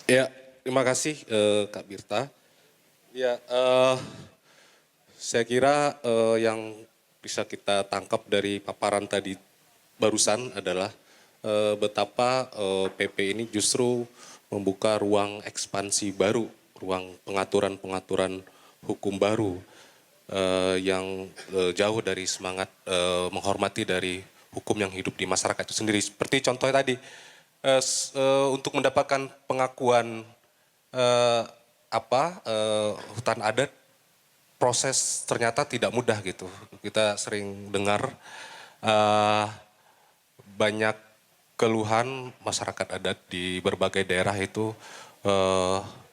Ya, terima kasih Kak Birta. Ya, saya kira yang bisa kita tangkap dari paparan tadi barusan adalah betapa PP ini justru membuka ruang ekspansi baru, ruang pengaturan-pengaturan hukum baru yang jauh dari semangat menghormati dari hukum yang hidup di masyarakat itu sendiri. Seperti contohnya tadi, untuk mendapatkan pengakuan eh, hutan adat, proses ternyata tidak mudah gitu. Kita sering dengar eh, banyak keluhan masyarakat adat di berbagai daerah itu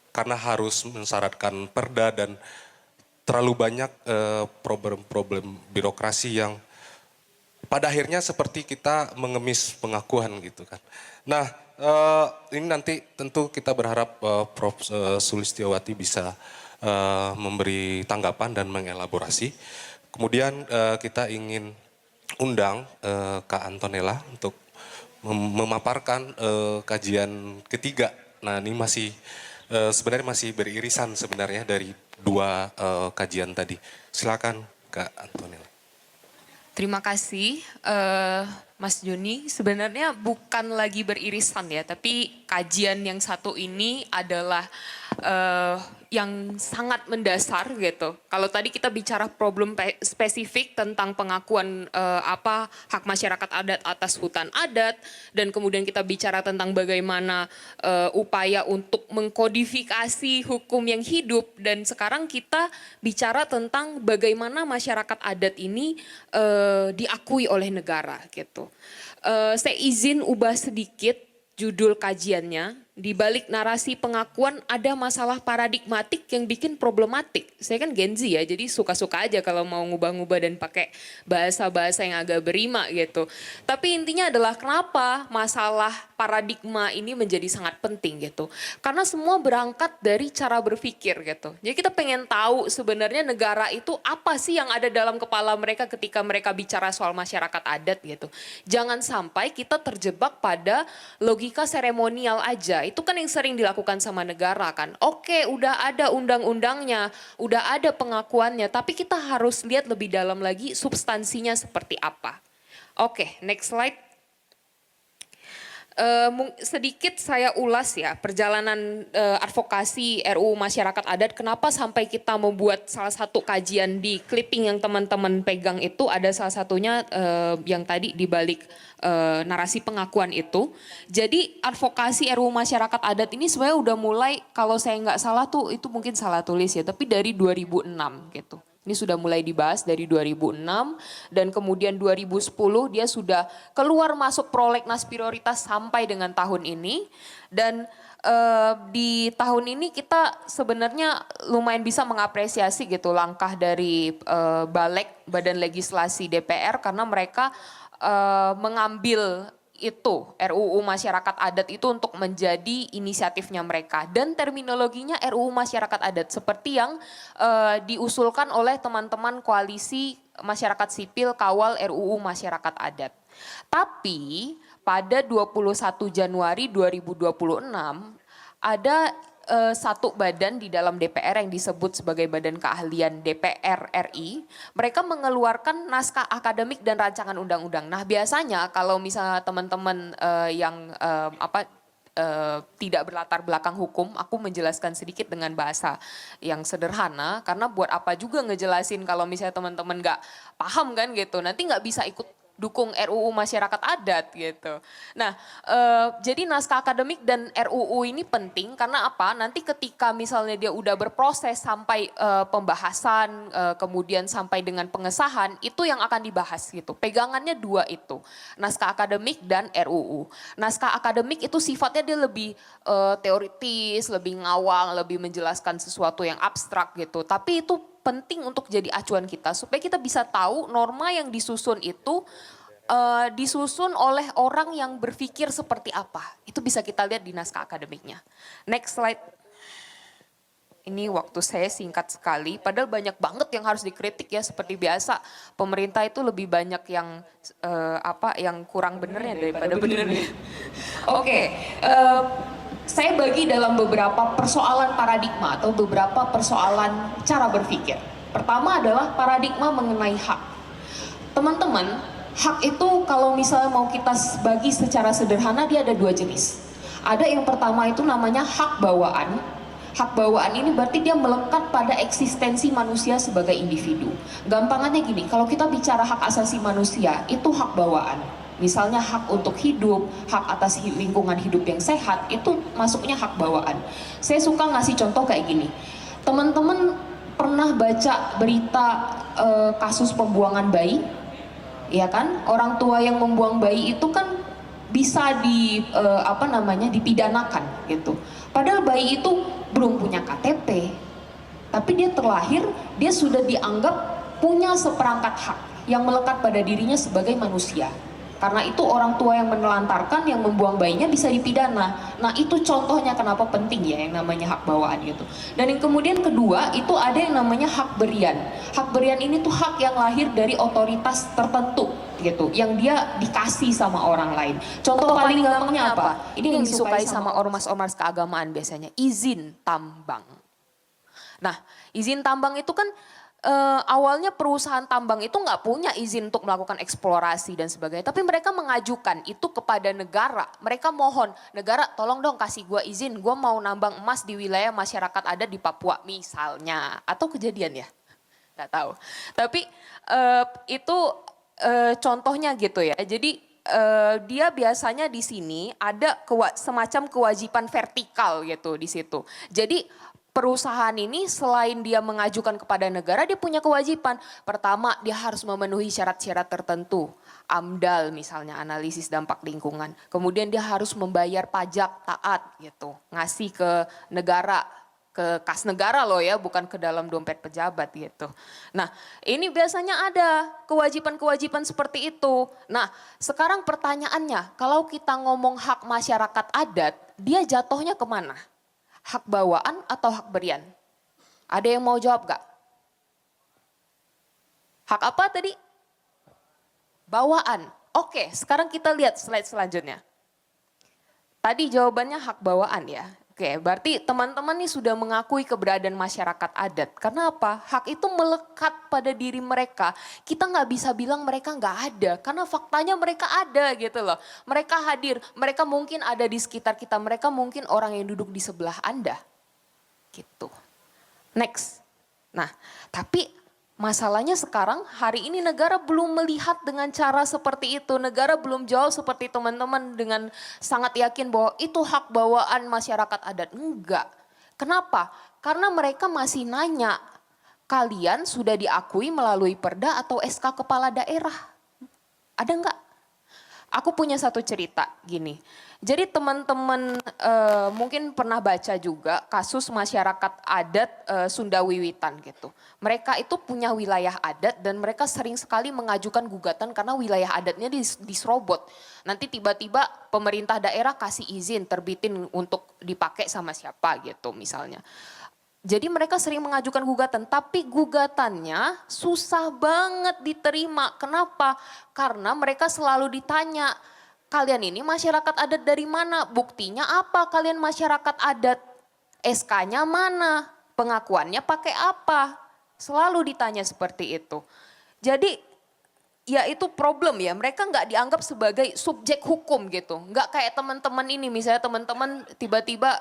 karena harus mensyaratkan perda dan terlalu banyak problem-problem birokrasi yang pada akhirnya seperti kita mengemis pengakuan gitu kan. Nah, ini nanti tentu kita berharap Prof. Sulistiowati bisa memberi tanggapan dan mengelaborasi. Kemudian kita ingin undang Kak Antonella untuk memaparkan kajian ketiga. Nah, ini masih sebenarnya masih beririsan sebenarnya dari dua kajian tadi. Silakan Kak Antonella. Terima kasih, Mas Joni. Sebenarnya bukan lagi beririsan ya, tapi kajian yang satu ini adalah yang sangat mendasar gitu. Kalau tadi kita bicara problem spesifik tentang pengakuan hak masyarakat adat atas hutan adat, dan kemudian kita bicara tentang bagaimana upaya untuk mengkodifikasi hukum yang hidup, dan sekarang kita bicara tentang bagaimana masyarakat adat ini diakui oleh negara gitu. Saya izin ubah sedikit judul kajiannya. Di balik narasi pengakuan ada masalah paradigmatik yang bikin problematik. Saya kan Gen Z ya, jadi suka-suka aja kalau mau ngubah-ngubah dan pakai bahasa-bahasa yang agak berima gitu. Tapi intinya adalah kenapa masalah paradigma ini menjadi sangat penting gitu. Karena semua berangkat dari cara berpikir gitu. Jadi kita pengen tahu sebenarnya negara itu apa sih yang ada dalam kepala mereka ketika mereka bicara soal masyarakat adat gitu. Jangan sampai kita terjebak pada logika seremonial aja. Itu kan yang sering dilakukan sama negara kan. Oke, udah ada undang-undangnya, udah ada pengakuannya, tapi kita harus lihat lebih dalam lagi substansinya seperti apa. Oke, next slide. Sedikit saya ulas ya perjalanan advokasi RUU Masyarakat Adat. Kenapa sampai kita membuat salah satu kajian di clipping yang teman-teman pegang itu ada salah satunya yang tadi dibalik narasi pengakuan itu. Jadi advokasi RUU Masyarakat Adat ini sebenarnya udah mulai, kalau saya nggak salah tuh itu mungkin salah tulis ya, tapi dari 2006 gitu. Ini sudah mulai dibahas dari 2006 dan kemudian 2010 dia sudah keluar masuk prolegnas prioritas sampai dengan tahun ini. Dan di tahun ini kita sebenarnya lumayan bisa mengapresiasi gitu langkah dari Balek Badan Legislasi DPR, karena mereka mengambil itu RUU Masyarakat Adat itu untuk menjadi inisiatifnya mereka, dan terminologinya RUU Masyarakat Adat seperti yang diusulkan oleh teman-teman koalisi masyarakat sipil kawal RUU Masyarakat Adat. Tapi pada 21 Januari 2026 ada satu badan di dalam DPR yang disebut sebagai Badan Keahlian DPR RI. Mereka mengeluarkan naskah akademik dan rancangan undang-undang. Nah, biasanya kalau misalnya teman-teman yang tidak berlatar belakang hukum, aku menjelaskan sedikit dengan bahasa yang sederhana, karena buat apa juga ngejelasin kalau misalnya teman-teman nggak paham kan gitu, nanti nggak bisa ikut dukung RUU Masyarakat Adat gitu. Nah, jadi naskah akademik dan RUU ini penting karena apa? Nanti ketika misalnya dia udah berproses sampai pembahasan, kemudian sampai dengan pengesahan, itu yang akan dibahas gitu. Pegangannya dua itu, naskah akademik dan RUU. Naskah akademik itu sifatnya dia lebih teoritis, lebih ngawang, lebih menjelaskan sesuatu yang abstrak gitu. Tapi itu penting untuk jadi acuan kita supaya kita bisa tahu norma yang disusun itu disusun oleh orang yang berpikir seperti apa. Itu bisa kita lihat di naskah akademiknya. Next slide. Ini waktu saya singkat sekali, padahal banyak banget yang harus dikritik ya, seperti biasa. Pemerintah itu lebih banyak yang yang kurang benernya daripada benernya. Oke, saya bagi dalam beberapa persoalan paradigma atau beberapa persoalan cara berpikir. Pertama adalah paradigma mengenai hak. Teman-teman, hak itu kalau misalnya mau kita bagi secara sederhana, dia ada dua jenis. Ada yang pertama itu namanya hak bawaan. Hak bawaan ini berarti dia melekat pada eksistensi manusia sebagai individu. Gampangannya gini, kalau kita bicara hak asasi manusia, itu hak bawaan. Misalnya hak untuk hidup, hak atas lingkungan hidup yang sehat, itu masuknya hak bawaan. Saya suka ngasih contoh kayak gini. Teman-teman pernah baca berita kasus pembuangan bayi? Ya kan? Orang tua yang membuang bayi itu kan bisa dipidanakan gitu. Padahal bayi itu belum punya KTP. Tapi dia terlahir, dia sudah dianggap punya seperangkat hak yang melekat pada dirinya sebagai manusia. Karena itu orang tua yang menelantarkan, yang membuang bayinya bisa dipidana. Nah itu contohnya kenapa penting ya yang namanya hak bawaan gitu. Dan yang kemudian kedua itu ada yang namanya hak berian. Hak berian ini tuh hak yang lahir dari otoritas tertentu gitu, yang dia dikasih sama orang lain. Contoh paling gampangnya apa? Ini yang disukai sama ormas-ormas keagamaan biasanya, izin tambang. Nah, izin tambang itu kan awalnya perusahaan tambang itu nggak punya izin untuk melakukan eksplorasi dan sebagainya. Tapi mereka mengajukan itu kepada negara. Mereka mohon, negara tolong dong kasih gue izin. Gue mau nambang emas di wilayah masyarakat adat di Papua misalnya. Atau kejadian ya? Nggak tahu. Tapi itu contohnya gitu ya. Jadi dia biasanya di sini ada semacam kewajiban vertikal gitu di situ. Jadi perusahaan ini selain dia mengajukan kepada negara, dia punya kewajiban. Pertama, dia harus memenuhi syarat-syarat tertentu. AMDAL misalnya, analisis dampak lingkungan. Kemudian dia harus membayar pajak taat gitu. Ngasih ke negara, ke kas negara loh ya, bukan ke dalam dompet pejabat gitu. Nah, ini biasanya ada kewajiban-kewajiban seperti itu. Nah, sekarang pertanyaannya, kalau kita ngomong hak masyarakat adat, dia jatuhnya kemana? Hak bawaan atau hak berian? Ada yang mau jawab gak? Hak apa tadi? Bawaan. Oke, sekarang kita lihat slide selanjutnya. Tadi jawabannya hak bawaan ya. Oke, berarti teman-teman nih sudah mengakui keberadaan masyarakat adat. Karena apa? Hak itu melekat pada diri mereka. Kita nggak bisa bilang mereka nggak ada. Karena faktanya mereka ada gitu loh. Mereka hadir, mereka mungkin ada di sekitar kita. Mereka mungkin orang yang duduk di sebelah Anda. Gitu. Next. Nah, tapi masalahnya sekarang hari ini negara belum melihat dengan cara seperti itu. Negara belum jawab seperti teman-teman dengan sangat yakin bahwa itu hak bawaan masyarakat adat. Enggak. Kenapa? Karena mereka masih nanya, kalian sudah diakui melalui perda atau SK kepala daerah? Ada enggak? Aku punya satu cerita gini. Jadi teman-teman mungkin pernah baca juga kasus masyarakat adat Sunda Wiwitan gitu. Mereka itu punya wilayah adat dan mereka sering sekali mengajukan gugatan karena wilayah adatnya diserobot. Nanti tiba-tiba pemerintah daerah kasih izin terbitin untuk dipakai sama siapa gitu misalnya. Jadi mereka sering mengajukan gugatan, tapi gugatannya susah banget diterima. Kenapa? Karena mereka selalu ditanya, kalian ini masyarakat adat dari mana? Buktinya apa kalian masyarakat adat? SK-nya mana? Pengakuannya pakai apa? Selalu ditanya seperti itu. Jadi ya itu problem ya, mereka nggak dianggap sebagai subjek hukum gitu. Nggak kayak teman-teman ini, misalnya teman-teman tiba-tiba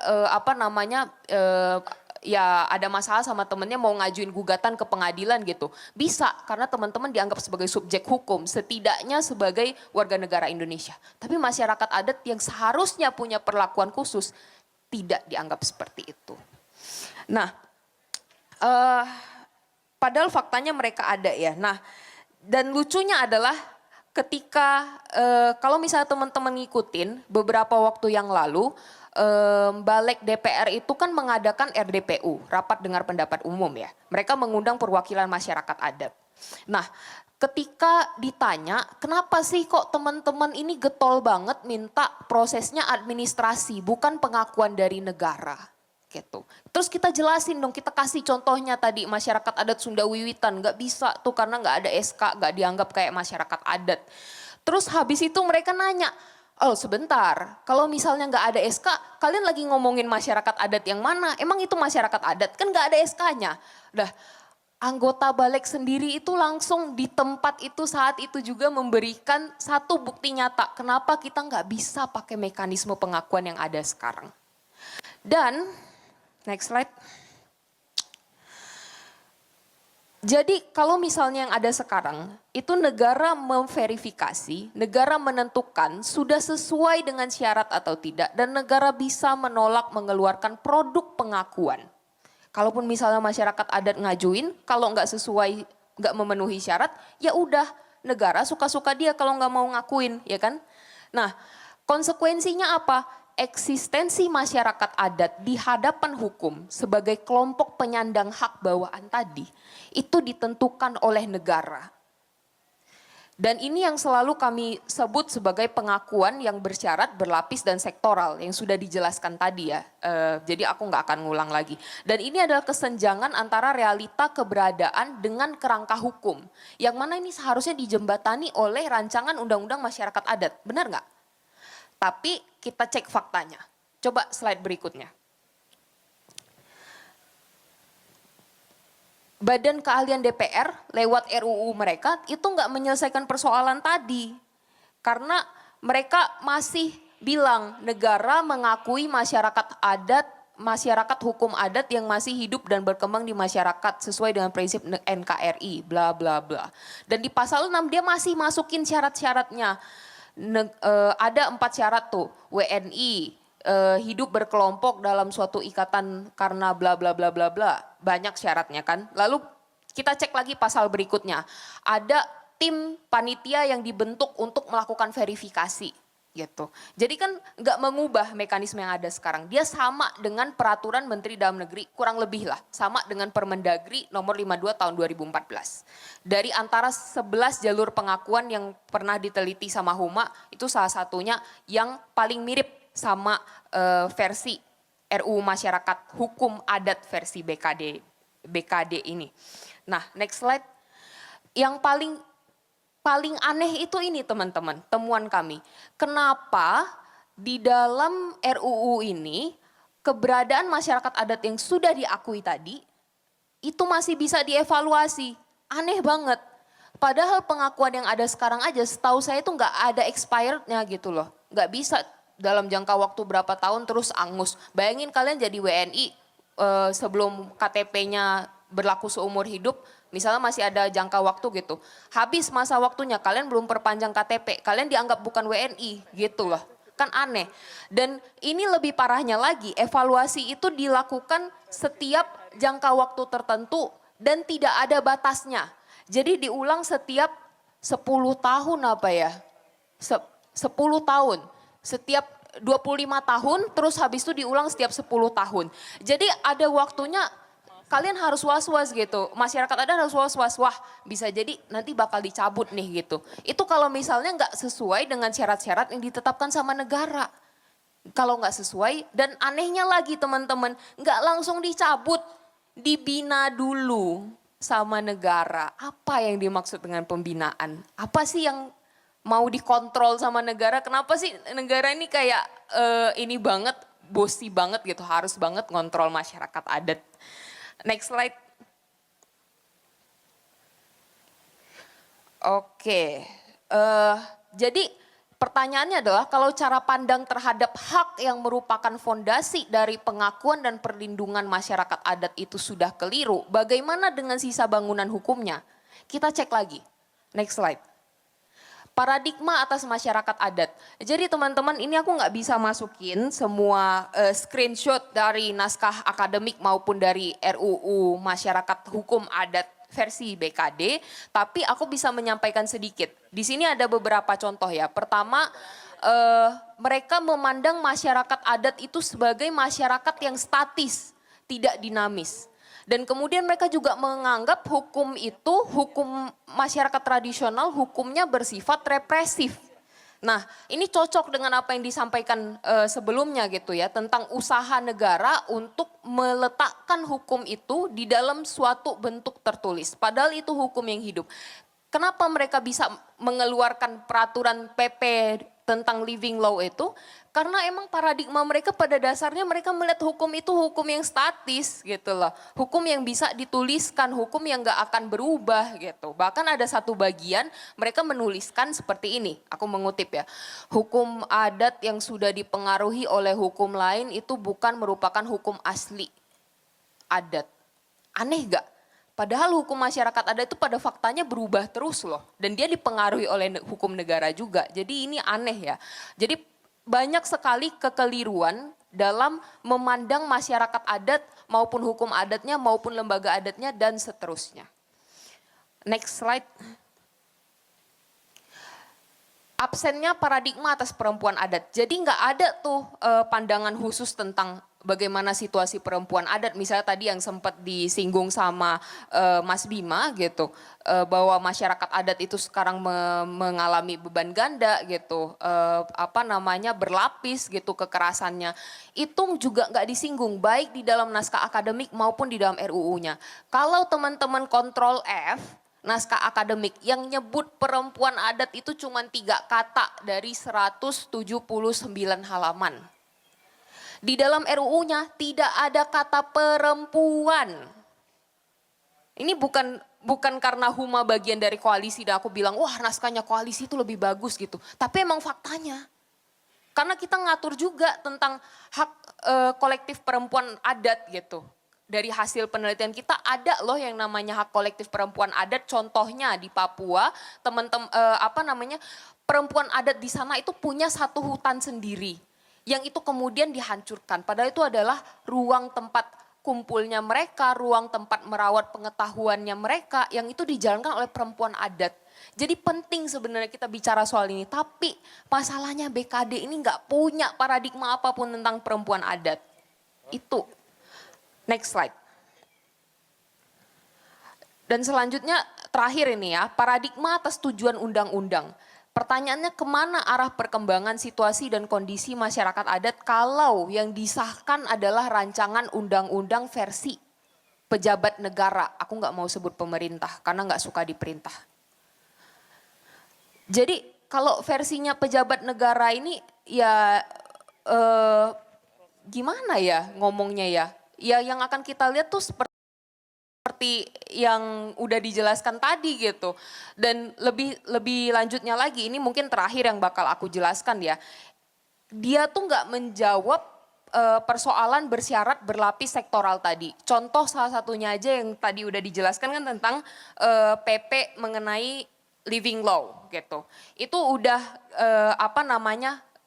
ya ada masalah sama temennya mau ngajuin gugatan ke pengadilan gitu. Bisa karena teman-teman dianggap sebagai subjek hukum, setidaknya sebagai warga negara Indonesia. Tapi masyarakat adat yang seharusnya punya perlakuan khusus tidak dianggap seperti itu. Nah, padahal faktanya mereka ada ya. Nah, dan lucunya adalah ketika kalau misalnya teman-teman ngikutin beberapa waktu yang lalu, Balik DPR itu kan mengadakan RDPU, rapat dengar pendapat umum ya. Mereka mengundang perwakilan masyarakat adat. Nah, ketika ditanya, kenapa sih kok teman-teman ini getol banget minta prosesnya administrasi, bukan pengakuan dari negara? Gitu. Terus kita jelasin dong, kita kasih contohnya tadi masyarakat adat Sunda Wiwitan, nggak bisa tuh karena nggak ada SK, nggak dianggap kayak masyarakat adat. Terus habis itu mereka nanya, Oh sebentar, kalau misalnya nggak ada SK, kalian lagi ngomongin masyarakat adat yang mana? Emang itu masyarakat adat? Kan nggak ada SK-nya. Dah, anggota balik sendiri itu langsung di tempat itu saat itu juga memberikan satu bukti nyata. Kenapa kita nggak bisa pakai mekanisme pengakuan yang ada sekarang. Dan, next slide. Jadi kalau misalnya yang ada sekarang, itu negara memverifikasi, negara menentukan sudah sesuai dengan syarat atau tidak, dan negara bisa menolak mengeluarkan produk pengakuan. Kalaupun misalnya masyarakat adat ngajuin, kalau nggak sesuai, nggak memenuhi syarat, ya udah negara suka-suka dia kalau nggak mau ngakuin, ya kan? Nah, konsekuensinya apa? Eksistensi masyarakat adat di hadapan hukum sebagai kelompok penyandang hak bawaan tadi itu ditentukan oleh negara. Dan ini yang selalu kami sebut sebagai pengakuan yang bersyarat, berlapis dan sektoral yang sudah dijelaskan tadi ya. Jadi aku nggak akan ngulang lagi. Dan ini adalah kesenjangan antara realita keberadaan dengan kerangka hukum. Yang mana ini seharusnya dijembatani oleh rancangan undang-undang masyarakat adat. Benar nggak? Tapi kita cek faktanya. Coba slide berikutnya. Badan Keahlian DPR lewat RUU mereka itu nggak menyelesaikan persoalan tadi. Karena mereka masih bilang negara mengakui masyarakat adat, masyarakat hukum adat yang masih hidup dan berkembang di masyarakat sesuai dengan prinsip NKRI, bla bla bla. Dan di pasal 6 dia masih masukin syarat-syaratnya. Ada 4 syarat tuh, WNI, hidup berkelompok dalam suatu ikatan karena bla bla bla bla bla, banyak syaratnya kan. Lalu kita cek lagi pasal berikutnya, ada tim panitia yang dibentuk untuk melakukan verifikasi gitu. Jadi kan nggak mengubah mekanisme yang ada sekarang, dia sama dengan peraturan Menteri Dalam Negeri, kurang lebih lah, sama dengan Permendagri nomor 52 tahun 2014. Dari antara 11 jalur pengakuan yang pernah diteliti sama Huma, itu salah satunya yang paling mirip sama versi RUU Masyarakat Hukum Adat versi BKD ini. Nah, next slide. Yang paling aneh itu ini teman-teman, temuan kami. Kenapa di dalam RUU ini keberadaan masyarakat adat yang sudah diakui tadi itu masih bisa dievaluasi? Aneh banget. Padahal pengakuan yang ada sekarang aja setahu saya itu nggak ada expirednya gitu loh. Nggak bisa dalam jangka waktu berapa tahun terus angus. Bayangin kalian jadi WNI sebelum KTP-nya berlaku seumur hidup, misalnya masih ada jangka waktu gitu. Habis masa waktunya kalian belum perpanjang KTP, kalian dianggap bukan WNI gitu loh. Kan aneh. Dan ini lebih parahnya lagi, evaluasi itu dilakukan setiap jangka waktu tertentu dan tidak ada batasnya. Jadi diulang setiap 10 tahun apa ya? 10 tahun. Setiap 25 tahun terus habis itu diulang setiap 10 tahun. Jadi ada waktunya kalian harus was-was gitu. Masyarakat ada harus was-was. Wah bisa jadi nanti bakal dicabut nih gitu. Itu kalau misalnya nggak sesuai dengan syarat-syarat yang ditetapkan sama negara. Kalau nggak sesuai dan anehnya lagi teman-teman nggak langsung dicabut. Dibina dulu sama negara. Apa yang dimaksud dengan pembinaan? Apa sih yang mau dikontrol sama negara? Kenapa sih negara ini kayak ini banget, bosi banget gitu. Harus banget ngontrol masyarakat adat. Next slide. Oke, jadi pertanyaannya adalah kalau cara pandang terhadap hak yang merupakan fondasi dari pengakuan dan perlindungan masyarakat adat itu sudah keliru, bagaimana dengan sisa bangunan hukumnya? Kita cek lagi. Next slide. Paradigma atas masyarakat adat. Jadi teman-teman ini aku nggak bisa masukin semua screenshot dari naskah akademik maupun dari RUU Masyarakat Hukum Adat versi BKD, tapi aku bisa menyampaikan sedikit. Di sini ada beberapa contoh ya. Pertama, mereka memandang masyarakat adat itu sebagai masyarakat yang statis, tidak dinamis. Dan kemudian mereka juga menganggap hukum itu, hukum masyarakat tradisional, hukumnya bersifat represif. Nah ini cocok dengan apa yang disampaikan sebelumnya gitu ya, tentang usaha negara untuk meletakkan hukum itu di dalam suatu bentuk tertulis. Padahal itu hukum yang hidup. Kenapa mereka bisa mengeluarkan peraturan PP tentang living law itu karena emang paradigma mereka pada dasarnya mereka melihat hukum itu hukum yang statis gitu loh. Hukum yang bisa dituliskan, hukum yang gak akan berubah gitu. Bahkan ada satu bagian mereka menuliskan seperti ini, aku mengutip ya. Hukum adat yang sudah dipengaruhi oleh hukum lain itu bukan merupakan hukum asli adat. Aneh gak? Padahal hukum masyarakat adat itu pada faktanya berubah terus loh. Dan dia dipengaruhi oleh hukum negara juga. Jadi ini aneh ya. Jadi banyak sekali kekeliruan dalam memandang masyarakat adat maupun hukum adatnya maupun lembaga adatnya dan seterusnya. Next slide. Absennya paradigma atas perempuan adat. Jadi nggak ada tuh pandangan khusus tentang bagaimana situasi perempuan adat. Misalnya tadi yang sempat disinggung sama Mas Bima gitu, bahwa masyarakat adat itu sekarang mengalami beban ganda gitu, berlapis gitu kekerasannya. Itu juga nggak disinggung baik di dalam naskah akademik maupun di dalam RUU-nya. Kalau teman-teman kontrol F, naskah akademik yang nyebut perempuan adat itu cuma 3 kata dari 179 halaman. Di dalam RUU-nya tidak ada kata perempuan. Ini bukan karena Huma bagian dari koalisi dan aku bilang wah naskahnya koalisi itu lebih bagus gitu. Tapi emang faktanya. Karena kita ngatur juga tentang hak kolektif perempuan adat gitu. Dari hasil penelitian kita ada loh yang namanya hak kolektif perempuan adat. Contohnya di Papua, perempuan adat di sana itu punya satu hutan sendiri. Yang itu kemudian dihancurkan. Padahal itu adalah ruang tempat kumpulnya mereka, ruang tempat merawat pengetahuannya mereka. Yang itu dijalankan oleh perempuan adat. Jadi penting sebenarnya kita bicara soal ini. Tapi masalahnya BKD ini nggak punya paradigma apapun tentang perempuan adat. Itu. Next slide. Dan selanjutnya terakhir ini ya, paradigma atas tujuan undang-undang. Pertanyaannya kemana arah perkembangan situasi dan kondisi masyarakat adat kalau yang disahkan adalah rancangan undang-undang versi pejabat negara. Aku nggak mau sebut pemerintah karena nggak suka diperintah. Jadi kalau versinya pejabat negara ini ya gimana ya ngomongnya ya? Ya yang akan kita lihat tuh seperti yang udah dijelaskan tadi gitu. Dan lebih lanjutnya lagi, ini mungkin terakhir yang bakal aku jelaskan ya. Dia tuh nggak menjawab persoalan bersyarat berlapis sektoral tadi. Contoh salah satunya aja yang tadi udah dijelaskan kan tentang PP mengenai living law gitu. Itu udah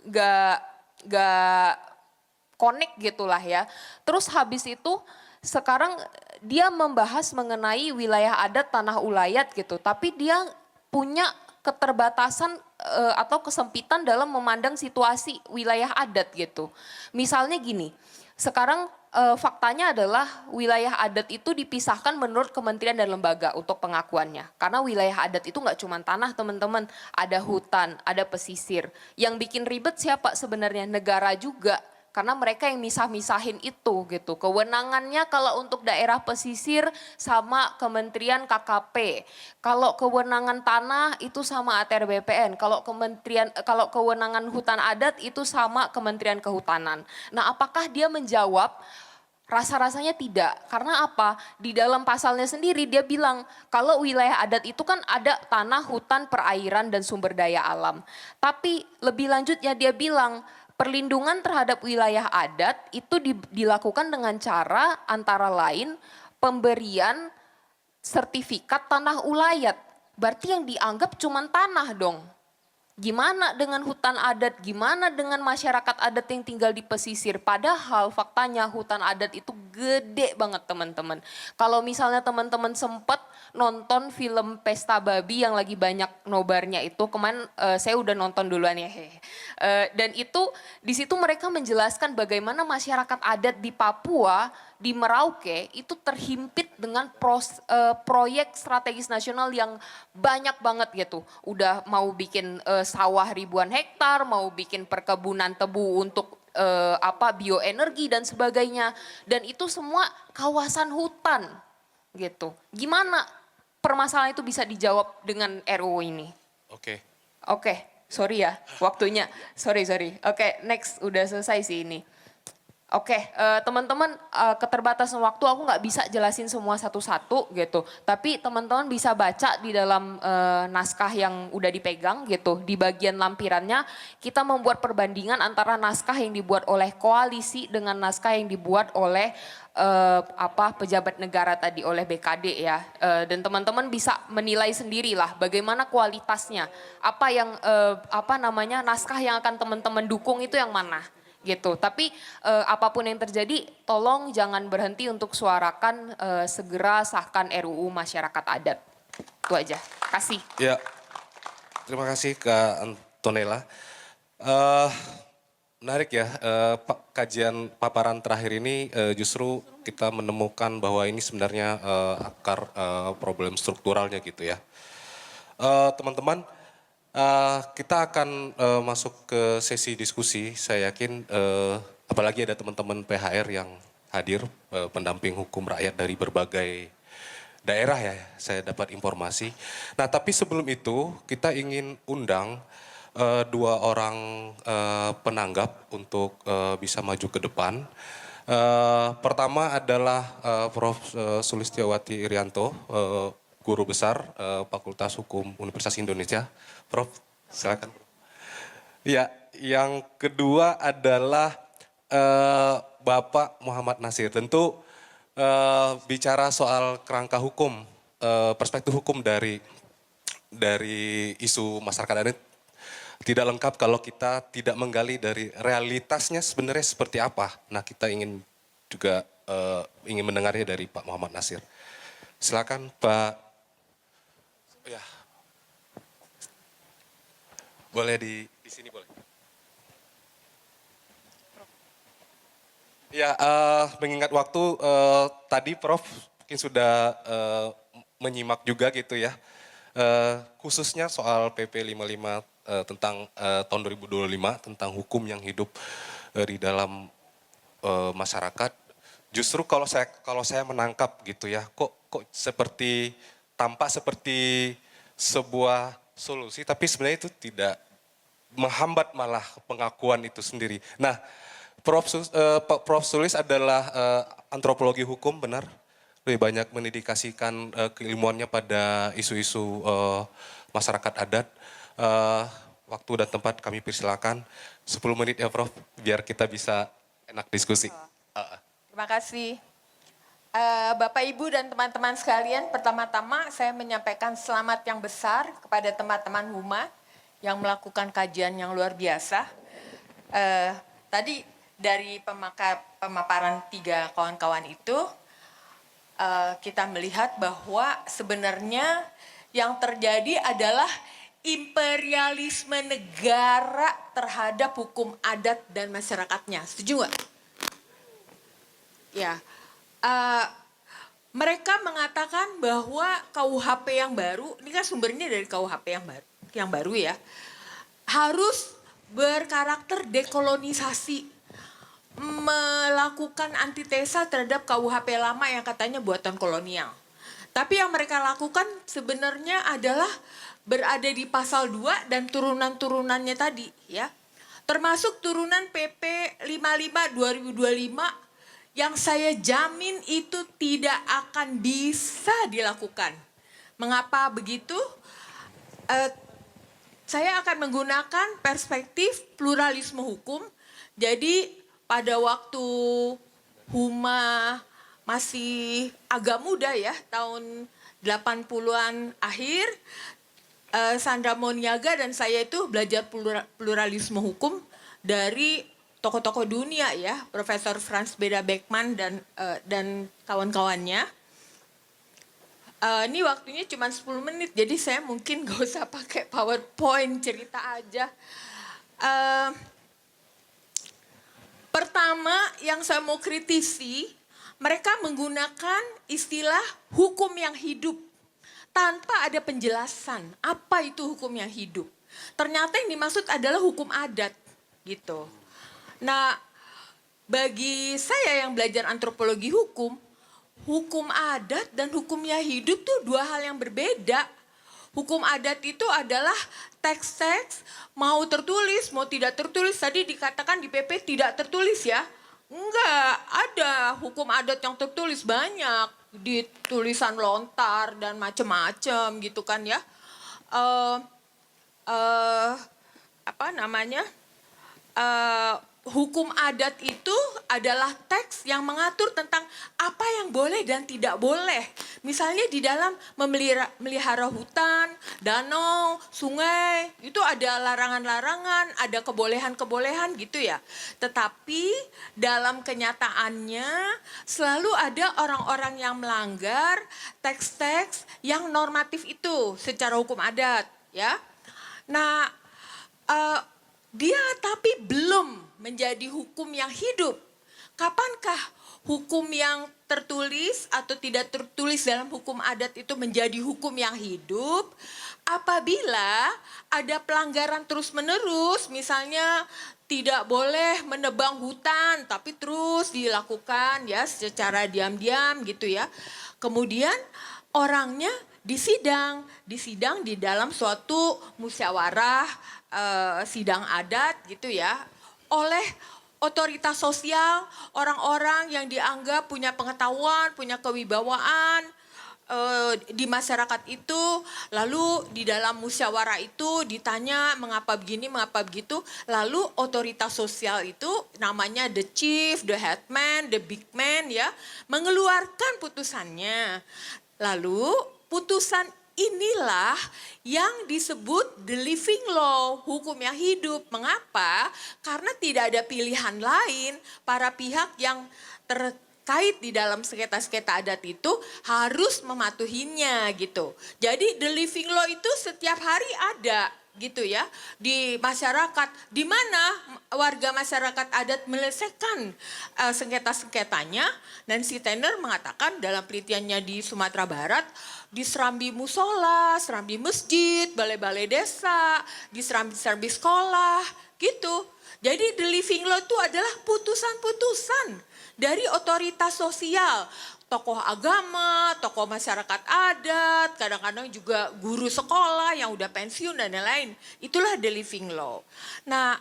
nggak connect gitulah ya. Terus habis itu sekarang dia membahas mengenai wilayah adat tanah ulayat gitu. Tapi dia punya keterbatasan atau kesempitan dalam memandang situasi wilayah adat gitu. Misalnya gini, sekarang faktanya adalah wilayah adat itu dipisahkan menurut kementerian dan lembaga untuk pengakuannya. Karena wilayah adat itu nggak cuma tanah teman-teman, ada hutan, ada pesisir. Yang bikin ribet siapa sebenarnya? Negara juga. Karena mereka yang misah-misahin itu gitu. Kewenangannya kalau untuk daerah pesisir sama Kementerian KKP. Kalau kewenangan tanah itu sama ATR BPN. Kalau kewenangan hutan adat itu sama Kementerian Kehutanan. Nah, apakah dia menjawab? Rasa-rasanya tidak. Karena apa? Di dalam pasalnya sendiri dia bilang kalau wilayah adat itu kan ada tanah, hutan, perairan dan sumber daya alam. Tapi lebih lanjutnya dia bilang perlindungan terhadap wilayah adat itu dilakukan dengan cara antara lain pemberian sertifikat tanah ulayat. Berarti yang dianggap cuma tanah dong. Gimana dengan hutan adat, gimana dengan masyarakat adat yang tinggal di pesisir? Padahal faktanya hutan adat itu gede banget teman-teman. Kalau misalnya teman-teman sempat nonton film Pesta Babi yang lagi banyak nobarnya itu, kemarin saya udah nonton duluan ya. Dan itu di situ mereka menjelaskan bagaimana masyarakat adat di Papua, di Merauke itu terhimpit dengan proyek strategis nasional yang banyak banget gitu. Udah mau bikin sawah ribuan hektar, mau bikin perkebunan tebu untuk bioenergi dan sebagainya. Dan itu semua kawasan hutan gitu. Gimana permasalahan itu bisa dijawab dengan RUU ini? Oke. Oke. Sorry ya, waktunya. Sorry. Oke, next. Udah selesai sih ini. Oke, teman-teman, keterbatasan waktu aku nggak bisa jelasin semua satu-satu gitu. Tapi teman-teman bisa baca di dalam naskah yang udah dipegang gitu. Di bagian lampirannya kita membuat perbandingan antara naskah yang dibuat oleh koalisi dengan naskah yang dibuat oleh pejabat negara tadi, oleh BKD ya. Dan teman-teman bisa menilai sendirilah bagaimana kualitasnya. Apa yang naskah yang akan teman-teman dukung itu yang mana gitu. Tapi apapun yang terjadi, tolong jangan berhenti untuk suarakan segera sahkan RUU masyarakat adat. Itu aja. Kasih. Ya, terima kasih Kak Antonella. Menarik ya, kajian paparan terakhir ini justru kita menemukan bahwa ini sebenarnya akar problem strukturalnya gitu ya. Teman-teman, kita akan masuk ke sesi diskusi. Saya yakin apalagi ada teman-teman PHR yang hadir, pendamping hukum rakyat dari berbagai daerah ya, saya dapat informasi. Nah, tapi sebelum itu kita ingin undang dua orang penanggap untuk bisa maju ke depan. Pertama adalah Prof. Sulistiawati Irianto, Guru Besar Fakultas Hukum Universitas Indonesia. Prof, silakan. Ya, yang kedua adalah Bapak Muhammad Nasir. Tentu bicara soal kerangka hukum, perspektif hukum dari isu masyarakat adat tidak lengkap kalau kita tidak menggali dari realitasnya sebenarnya seperti apa. Nah, kita ingin juga ingin mendengarnya dari Pak Muhammad Nasir. Silakan Pak. Ya. Boleh di sini boleh. Ya, mengingat waktu tadi Prof mungkin sudah menyimak juga gitu ya. Khususnya soal PP 55 tentang tahun 2025 tentang hukum yang hidup di dalam masyarakat. Justru kalau saya menangkap gitu ya, kok seperti tampak seperti sebuah solusi, tapi sebenarnya itu tidak, menghambat malah pengakuan itu sendiri. Nah, Prof. Sulis adalah antropologi hukum, benar? Lebih banyak mendedikasikan keilmuannya pada isu-isu masyarakat adat. Waktu dan tempat kami persilakan. 10 menit ya Prof, biar kita bisa enak diskusi. Terima kasih. Bapak, Ibu, dan teman-teman sekalian, pertama-tama saya menyampaikan selamat yang besar kepada teman-teman Huma yang melakukan kajian yang luar biasa. Tadi dari pemaparan 3 kawan-kawan itu, kita melihat bahwa sebenarnya yang terjadi adalah imperialisme negara terhadap hukum adat dan masyarakatnya. Setuju nggak? Ya. Mereka mengatakan bahwa KUHP yang baru, ini kan sumbernya dari KUHP yang baru ya, harus berkarakter dekolonisasi, melakukan antitesa terhadap KUHP lama yang katanya buatan kolonial. Tapi yang mereka lakukan sebenarnya adalah berada di pasal 2 dan turunan-turunannya tadi ya. Termasuk turunan PP 55 2025 yang saya jamin itu tidak akan bisa dilakukan. Mengapa begitu? Saya akan menggunakan perspektif pluralisme hukum. Jadi pada waktu Huma masih agak muda ya, tahun 80-an akhir, Sandra Moniaga dan saya itu belajar pluralisme hukum dari tokoh-tokoh dunia ya, Profesor Franz Beda Beckmann dan kawan-kawannya. Ini waktunya cuma 10 menit, jadi saya mungkin gak usah pakai PowerPoint, cerita aja. Pertama yang saya mau kritisi, mereka menggunakan istilah hukum yang hidup tanpa ada penjelasan apa itu hukum yang hidup. Ternyata yang dimaksud adalah hukum adat gitu. Nah, bagi saya yang belajar antropologi hukum adat dan hukum yang hidup tuh 2 hal yang berbeda. hukum adat itu adalah teks-teks mau tertulis, mau tidak tertulis. Tadi dikatakan di PP tidak tertulis ya. Enggak, ada hukum adat yang tertulis banyak. Di tulisan lontar dan macam-macam gitu kan ya. Apa namanya? Hukum adat itu adalah teks yang mengatur tentang apa yang boleh dan tidak boleh. Misalnya di dalam melihara hutan, danau, sungai, itu ada larangan-larangan, ada kebolehan-kebolehan gitu ya. Tetapi dalam kenyataannya selalu ada orang-orang yang melanggar teks-teks yang normatif itu secara hukum adat ya. Nah, dia tapi belum menjadi hukum yang hidup. Kapankah hukum yang tertulis atau tidak tertulis dalam hukum adat itu menjadi hukum yang hidup? Apabila ada pelanggaran terus-menerus, misalnya tidak boleh menebang hutan, tapi terus dilakukan ya secara diam-diam gitu ya. Kemudian orangnya disidang di dalam suatu musyawarah sidang adat gitu ya, oleh otoritas sosial, orang-orang yang dianggap punya pengetahuan, punya kewibawaan di masyarakat itu. Lalu di dalam musyawarah itu ditanya mengapa begini, mengapa begitu. Lalu otoritas sosial itu namanya the chief, the headman, the big man ya, mengeluarkan putusannya. Lalu putusan inilah yang disebut the living law, hukum yang hidup. Mengapa? Karena tidak ada pilihan lain, para pihak yang terkait di dalam sengketa-sengketa adat itu harus mematuhinya gitu. Jadi the living law itu setiap hari ada gitu ya di masyarakat, di mana warga masyarakat adat menyelesaikan sengketa-sengketanya. Nancy Tenner mengatakan dalam penelitiannya di Sumatera Barat, di serambi musola, serambi masjid, balai-balai desa, di serambi-serambi sekolah gitu. Jadi the living law itu adalah putusan-putusan dari otoritas sosial, tokoh agama, tokoh masyarakat adat, kadang-kadang juga guru sekolah yang udah pensiun dan lain-lain. Itulah the living law. Nah,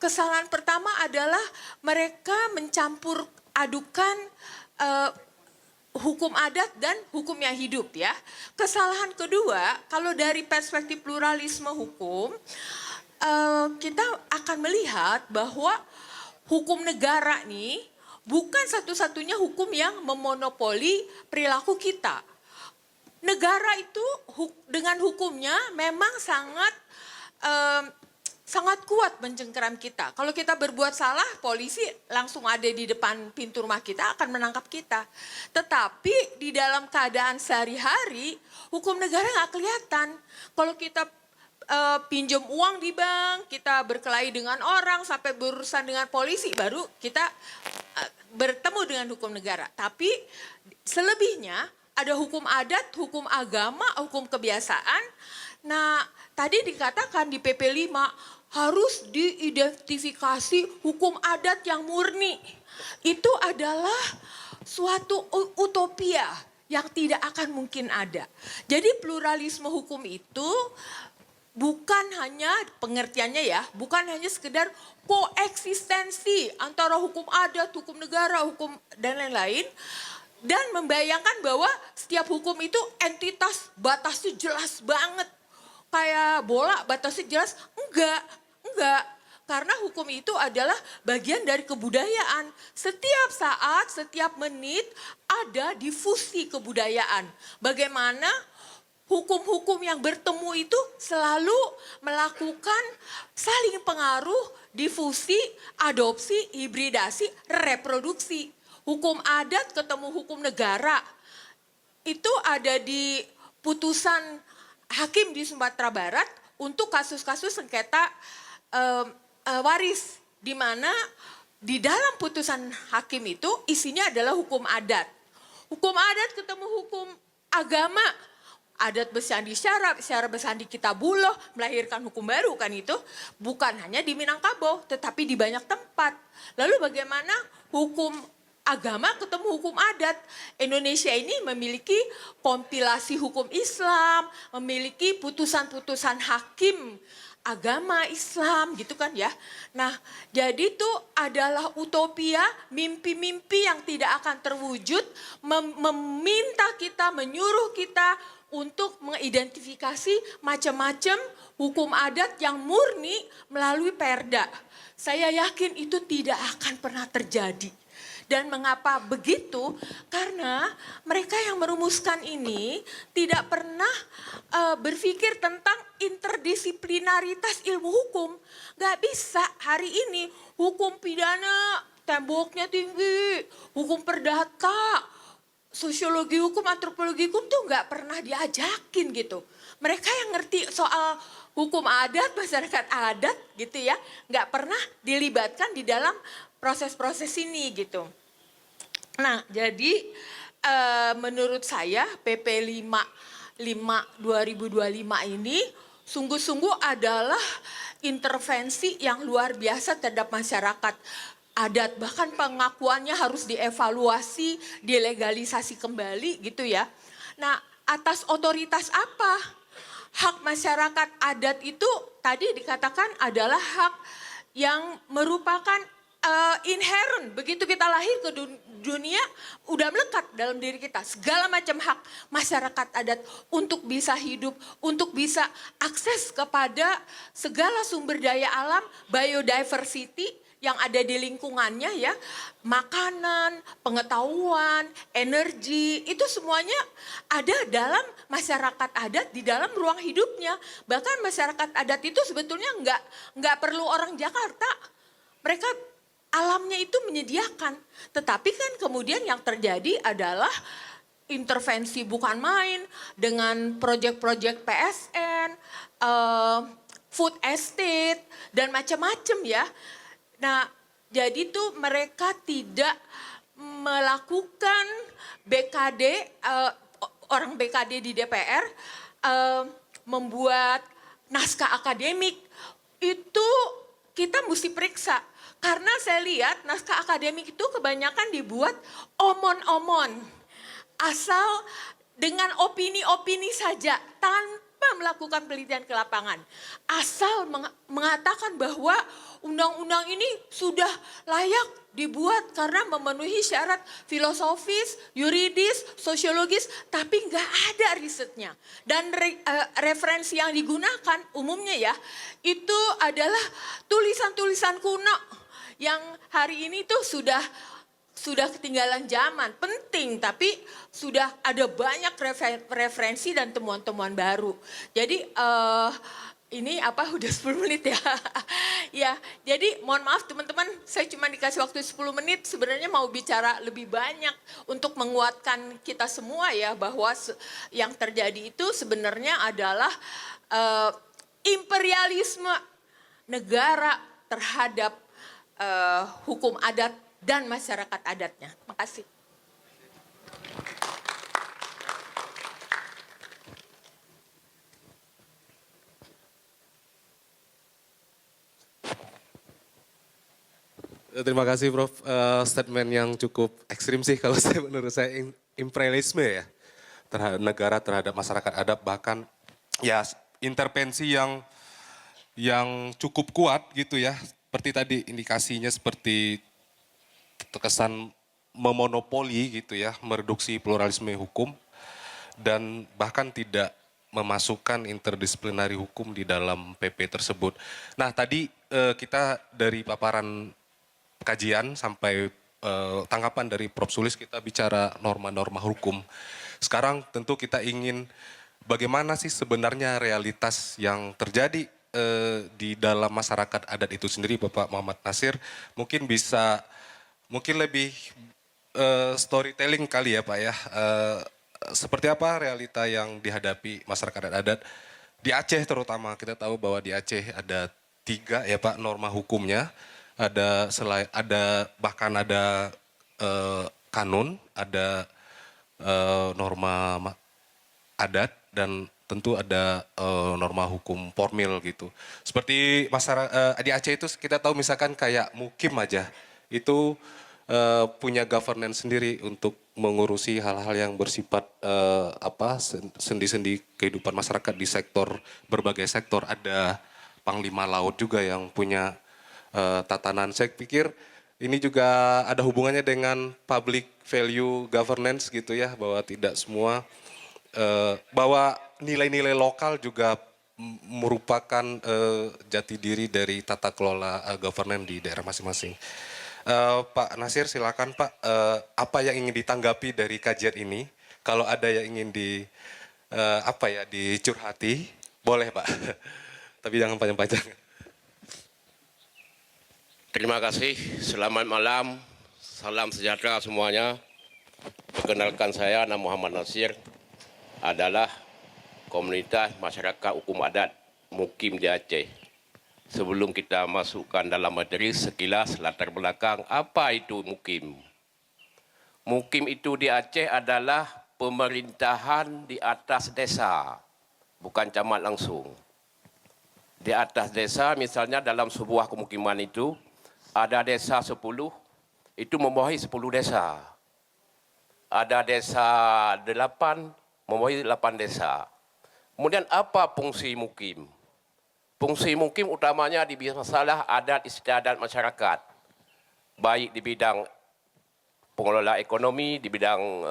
kesalahan pertama adalah mereka mencampur adukan hukum adat dan hukum yang hidup ya. Kesalahan kedua, kalau dari perspektif pluralisme hukum, kita akan melihat bahwa hukum negara nih bukan satu-satunya hukum yang memonopoli perilaku kita. Negara itu dengan hukumnya memang sangat kuat mencengkeram kita. Kalau kita berbuat salah, polisi langsung ada di depan pintu rumah kita akan menangkap kita. Tetapi di dalam keadaan sehari-hari, hukum negara nggak kelihatan. Kalau kita pinjam uang di bank, kita berkelahi dengan orang, sampai berurusan dengan polisi, baru kita bertemu dengan hukum negara. Tapi selebihnya ada hukum adat, hukum agama, hukum kebiasaan. Nah, tadi dikatakan di PP 5 harus diidentifikasi hukum adat yang murni. Itu adalah suatu utopia yang tidak akan mungkin ada. Jadi pluralisme hukum itu bukan hanya pengertiannya ya, bukan hanya sekedar koeksistensi antara hukum adat, hukum negara, hukum dan lain-lain. Dan membayangkan bahwa setiap hukum itu entitas batasnya jelas banget. Kayak bola batasnya jelas, enggak. Karena hukum itu adalah bagian dari kebudayaan. Setiap saat, setiap menit ada difusi kebudayaan. Bagaimana hukum-hukum yang bertemu itu selalu melakukan saling pengaruh, difusi, adopsi, hibridasi, reproduksi. Hukum adat ketemu hukum negara. Itu ada di putusan hakim di Sumatera Barat untuk kasus-kasus sengketa waris. Di mana di dalam putusan hakim itu isinya adalah hukum adat. Hukum adat ketemu hukum agama. Adat bersandi syarab, syarab bersandi kitabullah, melahirkan hukum baru kan itu. Bukan hanya di Minangkabau, tetapi di banyak tempat. Lalu bagaimana hukum agama ketemu hukum adat. Indonesia ini memiliki kompilasi hukum Islam, memiliki putusan-putusan hakim agama Islam gitu kan ya. Nah, jadi itu adalah utopia, mimpi-mimpi yang tidak akan terwujud, meminta kita, menyuruh kita untuk mengidentifikasi macam-macam hukum adat yang murni melalui perda. Saya yakin itu tidak akan pernah terjadi. Dan mengapa begitu? Karena mereka yang merumuskan ini tidak pernah berpikir tentang interdisiplinaritas ilmu hukum. Gak bisa hari ini hukum pidana temboknya tinggi, hukum perdata, sosiologi hukum, antropologi hukum tuh gak pernah diajakin gitu. Mereka yang ngerti soal hukum adat, masyarakat adat gitu ya, gak pernah dilibatkan di dalam proses-proses ini gitu. Nah, jadi menurut saya PP 55 2025 ini sungguh-sungguh adalah intervensi yang luar biasa terhadap masyarakat adat. Bahkan pengakuannya harus dievaluasi, dilegalisasi kembali gitu ya. Nah, atas otoritas apa? Hak masyarakat adat itu tadi dikatakan adalah hak yang merupakan inherent, begitu kita lahir ke dunia udah melekat dalam diri kita. Segala macam hak masyarakat adat untuk bisa hidup, untuk bisa akses kepada segala sumber daya alam, biodiversity yang ada di lingkungannya ya. Makanan, pengetahuan, energi, itu semuanya ada dalam masyarakat adat di dalam ruang hidupnya. Bahkan masyarakat adat itu sebetulnya nggak perlu orang Jakarta. Mereka alamnya itu menyediakan, tetapi kan kemudian yang terjadi adalah intervensi bukan main dengan proyek-proyek PSN, food estate dan macam-macam ya. Nah, jadi tuh mereka tidak melakukan BKD, orang BKD di DPR membuat naskah akademik itu kita mesti periksa. Karena saya lihat naskah akademik itu kebanyakan dibuat omon-omon. Asal dengan opini-opini saja tanpa melakukan penelitian ke lapangan. Asal mengatakan bahwa undang-undang ini sudah layak dibuat karena memenuhi syarat filosofis, yuridis, sosiologis, tapi nggak ada risetnya. Dan referensi yang digunakan umumnya ya, itu adalah tulisan-tulisan kuno yang hari ini tuh sudah ketinggalan zaman. Penting, tapi sudah ada banyak referensi dan temuan-temuan baru. Jadi ini udah 10 menit ya. Ya, jadi mohon maaf teman-teman, saya cuma dikasih waktu 10 menit. Sebenarnya mau bicara lebih banyak untuk menguatkan kita semua ya, bahwa yang terjadi itu sebenarnya adalah imperialisme negara terhadap hukum adat dan masyarakat adatnya. Makasih. Terima kasih Prof. Statement yang cukup ekstrim sih kalau menurut saya imperialisme ya. Terhadap negara, terhadap masyarakat adat, bahkan ya intervensi yang cukup kuat gitu ya. Seperti tadi indikasinya seperti terkesan memonopoli gitu ya, mereduksi pluralisme hukum dan bahkan tidak memasukkan interdisiplinari hukum di dalam PP tersebut. Nah tadi kita dari paparan kajian sampai tanggapan dari Prof. Sulis kita bicara norma-norma hukum. Sekarang tentu kita ingin bagaimana sih sebenarnya realitas yang terjadi di dalam masyarakat adat itu sendiri. Bapak Muhammad Nasir mungkin lebih storytelling kali ya Pak ya. Seperti apa realita yang dihadapi masyarakat adat di Aceh terutama. Kita tahu bahwa di Aceh ada 3 ya Pak norma hukumnya. Bahkan ada kanun, ada norma adat dan tentu ada norma hukum formil gitu. Seperti masyarakat di Aceh itu kita tahu misalkan kayak mukim aja itu punya governance sendiri untuk mengurusi hal-hal yang bersifat sendi-sendi kehidupan masyarakat di sektor, berbagai sektor. Ada Panglima Laut juga yang punya tatanan. Saya pikir ini juga ada hubungannya dengan public value governance gitu ya, bahwa tidak semua, bahwa nilai-nilai lokal juga merupakan jati diri dari tata kelola governance di daerah masing-masing. Pak Nasir, silakan Pak, apa yang ingin ditanggapi dari kajian ini? Kalau ada yang ingin dicurhati, boleh Pak, tapi jangan panjang-panjang. Terima kasih, selamat malam, salam sejahtera semuanya. Perkenalkan saya, nama Muhammad Nasir, adalah komunitas masyarakat hukum adat Mukim di Aceh. Sebelum kita masukkan dalam materi, sekilas latar belakang apa itu Mukim. Mukim itu di Aceh adalah pemerintahan di atas desa, bukan camat langsung. Di atas desa, misalnya dalam sebuah pemukiman itu, ada desa 10, itu membawahi 10 desa. Ada desa 8, membawahi 8 desa. Kemudian apa fungsi mukim? Fungsi mukim utamanya di masalah adat istiadat masyarakat. Baik di bidang pengelola ekonomi, di bidang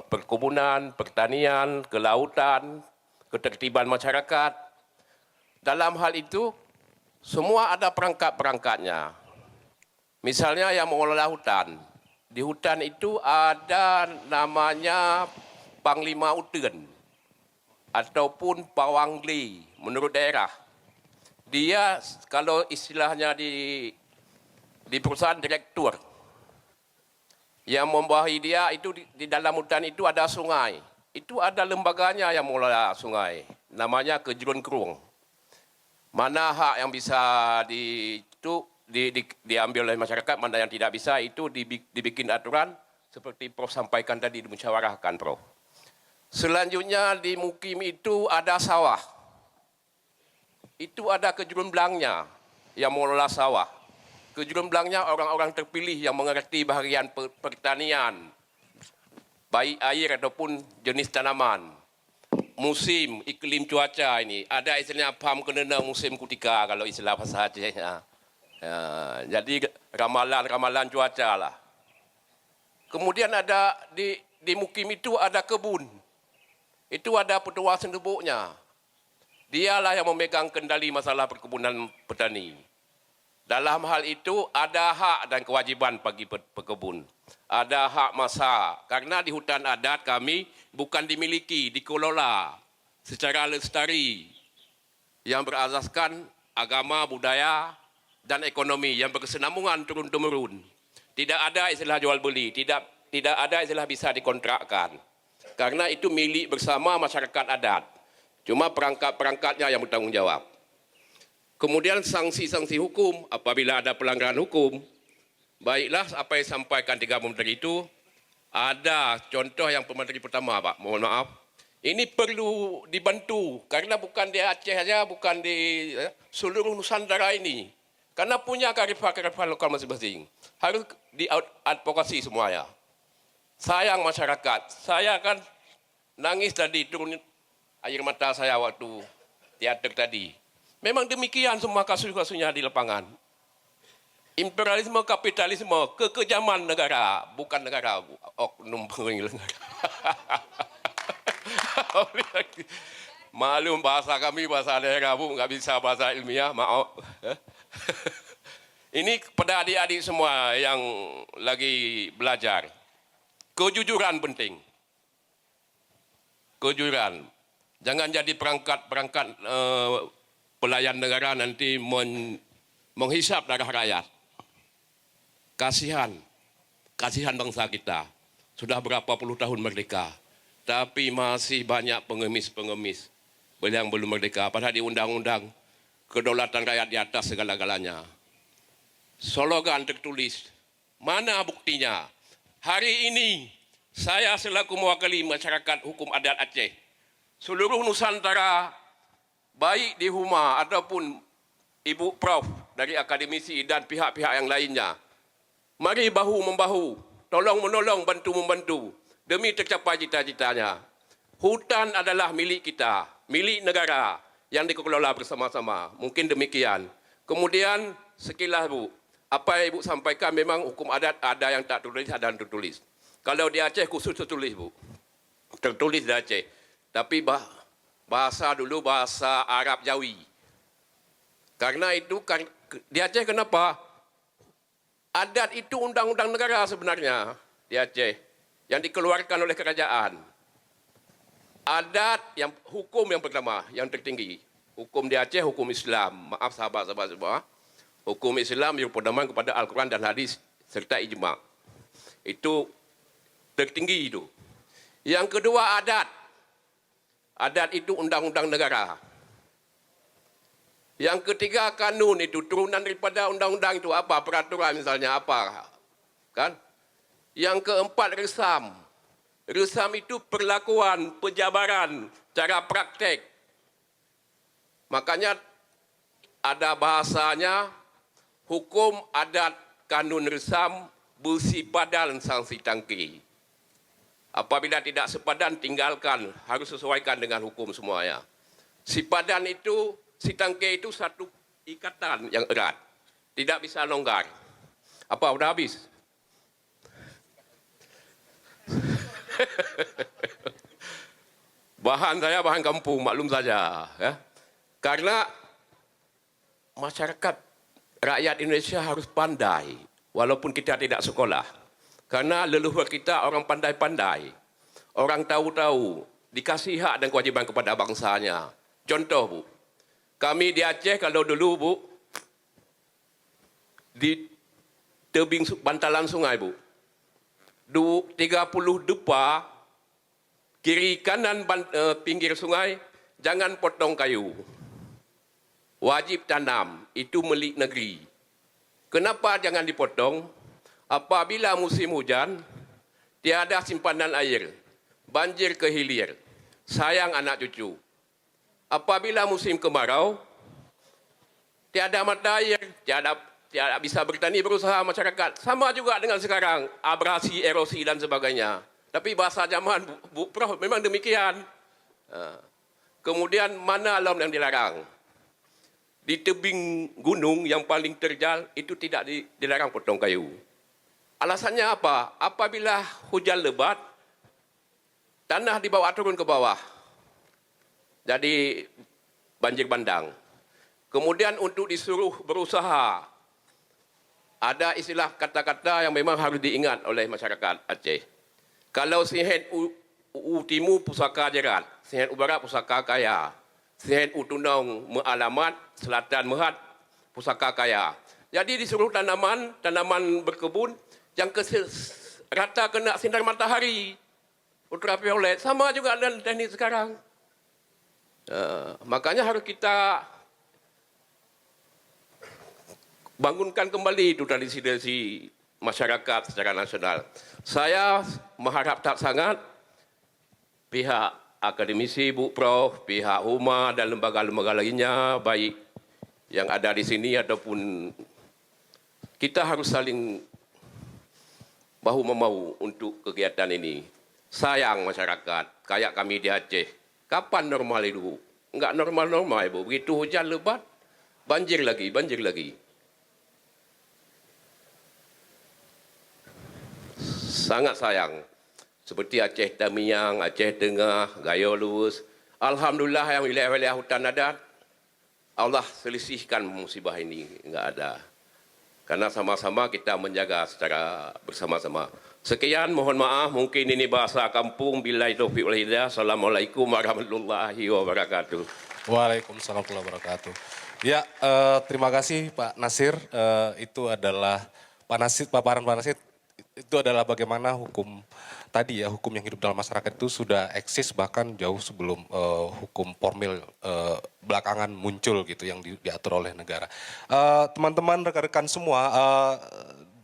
perkebunan, pertanian, kelautan, ketertiban masyarakat. Dalam hal itu, semua ada perangkat-perangkatnya. Misalnya yang mengelola hutan. Di hutan itu ada namanya Panglima Hutan ataupun Pawangli menurut daerah. Dia kalau istilahnya di perusahaan direktur. Yang membawahi dia itu di dalam hutan itu ada sungai. Itu ada lembaganya yang mengelola sungai. Namanya Kejurun Kerung. Mana hak yang bisa diambil oleh masyarakat, mana yang tidak bisa, itu dibikin aturan seperti Prof sampaikan tadi, dimusyawarahkan Prof. Selanjutnya di Mukim itu ada sawah. Itu ada kejurun belangnya yang mengelola sawah. Kejurun belangnya orang-orang terpilih yang mengerti bahagian pertanian, baik air ataupun jenis tanaman. Musim, iklim cuaca ini. Ada istilahnya pam kenena musim kutika kalau istilah bahasa Acehnya. Ya, jadi ramalan-ramalan cuaca lah. Kemudian ada di Mukim itu ada kebun. Itu ada petua sendebuknya. Dialah yang memegang kendali masalah perkebunan petani. Dalam hal itu ada hak dan kewajiban bagi pekebun. Ada hak masa. Karena di hutan adat kami bukan dimiliki, dikelola secara lestari. Yang berasaskan agama, budaya, dan ekonomi yang berkesinambungan turun-temurun. Tidak ada istilah jual beli, tidak ada istilah bisa dikontrakkan. Karena itu milik bersama masyarakat adat. Cuma perangkat-perangkatnya yang bertanggung jawab. Kemudian sanksi-sanksi hukum apabila ada pelanggaran hukum. Baiklah apa yang disampaikan 3 menteri itu, ada contoh yang pementeri pertama Pak, mohon maaf. Ini perlu dibantu karena bukan di Aceh saja, bukan di seluruh Nusantara ini. Karena punya kearifan lokal masing-masing. Harus diadvokasi semuanya. Sayang masyarakat. Saya kan nangis tadi, turun air mata saya waktu teater tadi. Memang demikian semua kasus-kasusnya di lapangan. Imperialisme, kapitalisme, kekejaman negara. Bukan negara, oknum pengering negara. Malum bahasa kami, bahasa daerah Bu, nggak bisa bahasa ilmiah, maaf. Ini kepada adik-adik semua yang lagi belajar. Kejujuran penting. Kejujuran. Jangan jadi perangkat pelayan negara nanti menghisap darah rakyat. Kasihan bangsa kita. Sudah berapa puluh tahun merdeka. Tapi masih banyak pengemis-pengemis yang belum merdeka. Padahal di undang-undang kedaulatan rakyat di atas segala-galanya. Slogan tertulis. Mana buktinya? Hari ini saya selaku mewakili masyarakat hukum adat Aceh, seluruh Nusantara, baik di Huma ataupun Ibu Prof dari akademisi dan pihak-pihak yang lainnya, Mari bahu-membahu, tolong-menolong, bantu-membantu demi tercapai cita-citanya. Hutan adalah milik kita, milik negara yang dikelola bersama-sama. Mungkin demikian. Kemudian sekilas Bu, apa yang Ibu sampaikan memang hukum adat ada yang tak tertulis, ada yang tertulis. Kalau di Aceh khusus tertulis Bu, tertulis di Aceh. Tapi bahasa dulu bahasa Arab Jawi. Karena itu di Aceh kenapa? Adat itu undang-undang negara sebenarnya di Aceh yang dikeluarkan oleh kerajaan. Adat yang hukum yang pertama, yang tertinggi. Hukum di Aceh, hukum Islam. Maaf sahabat-sahabat semua. Hukum Islam yang berpedoman kepada Al-Quran dan hadis serta ijma'. Itu tertinggi itu. Yang kedua adat. Adat itu undang-undang negara. Yang ketiga kanun itu turunan daripada undang-undang itu apa? Peraturan misalnya apa? Kan? Yang keempat resam. Resam itu perlakuan, penjabaran, cara praktek. Makanya ada bahasanya hukum adat kanun resam bersipadan sanksi tangki. Apabila tidak sepadan, tinggalkan. Harus sesuaikan dengan hukum semuanya. Sipadan itu, sitangke itu satu ikatan yang erat. Tidak bisa longgar. Apa, udah habis? Bahan saya bahan kampung, maklum saja. Ya. Karena masyarakat, rakyat Indonesia harus pandai. Walaupun kita tidak sekolah. Karena leluhur kita orang pandai-pandai. Orang tahu-tahu. Dikasih hak dan kewajiban kepada bangsanya. Contoh Bu. Kami di Aceh kalau dulu Bu. Di tebing bantalan sungai Bu. 30 depa. Kiri kanan pinggir sungai. Jangan potong kayu. Wajib tanam. Itu milik negeri. Kenapa jangan dipotong? Apabila musim hujan, tiada simpanan air, banjir ke hilir, sayang anak cucu. Apabila musim kemarau, tiada mata air, tiada bisa bertani berusaha masyarakat. Sama juga dengan sekarang, abrasi, erosi dan sebagainya. Tapi bahasa zaman Bu Prof memang demikian. Kemudian mana alam yang dilarang? Di tebing gunung yang paling terjal itu tidak dilarang potong kayu. Alasannya apa? Apabila hujan lebat, tanah dibawa turun ke bawah. Jadi banjir bandang. Kemudian untuk disuruh berusaha, ada istilah kata-kata yang memang harus diingat oleh masyarakat Aceh. Kalau sihen utimu pusaka jerat, sihen ubarat pusaka kaya, sihen utunong mealamat, selatan mehat pusaka kaya. Jadi disuruh tanaman berkebun, yang rata kena sinar matahari ultraviolet sama juga dengan teknik sekarang. Makanya harus kita bangunkan kembali itu tradisi-tradisi masyarakat secara nasional. Saya mengharap tak sangat pihak akademisi, Bu Prof, pihak Huma dan lembaga-lembaga lainnya, baik yang ada di sini ataupun kita harus saling bahu-membahu untuk kegiatan ini. Sayang masyarakat, kayak kami di Aceh. Kapan normal itu? Enggak normal-normal Ibu. Begitu hujan lebat, banjir lagi. Sangat sayang. Seperti Aceh Tamiang, Aceh Tengah, Gayo Lurus. Alhamdulillah yang wilayah-wilayah hutan adat, Allah selisihkan musibah ini. Enggak ada. Karena sama-sama kita menjaga secara bersama-sama. Sekian, mohon maaf, mungkin ini bahasa kampung. Billahi taufiq wal hidayah. Assalamualaikum warahmatullahi wabarakatuh. Waalaikumsalam warahmatullahi wabarakatuh. Ya, terima kasih Pak Nasir. Itu adalah paparan Pak Nasir. Itu adalah bagaimana hukum tadi ya, hukum yang hidup dalam masyarakat itu sudah eksis bahkan jauh sebelum hukum formil belakangan muncul gitu yang diatur oleh negara. Teman-teman, rekan-rekan semua,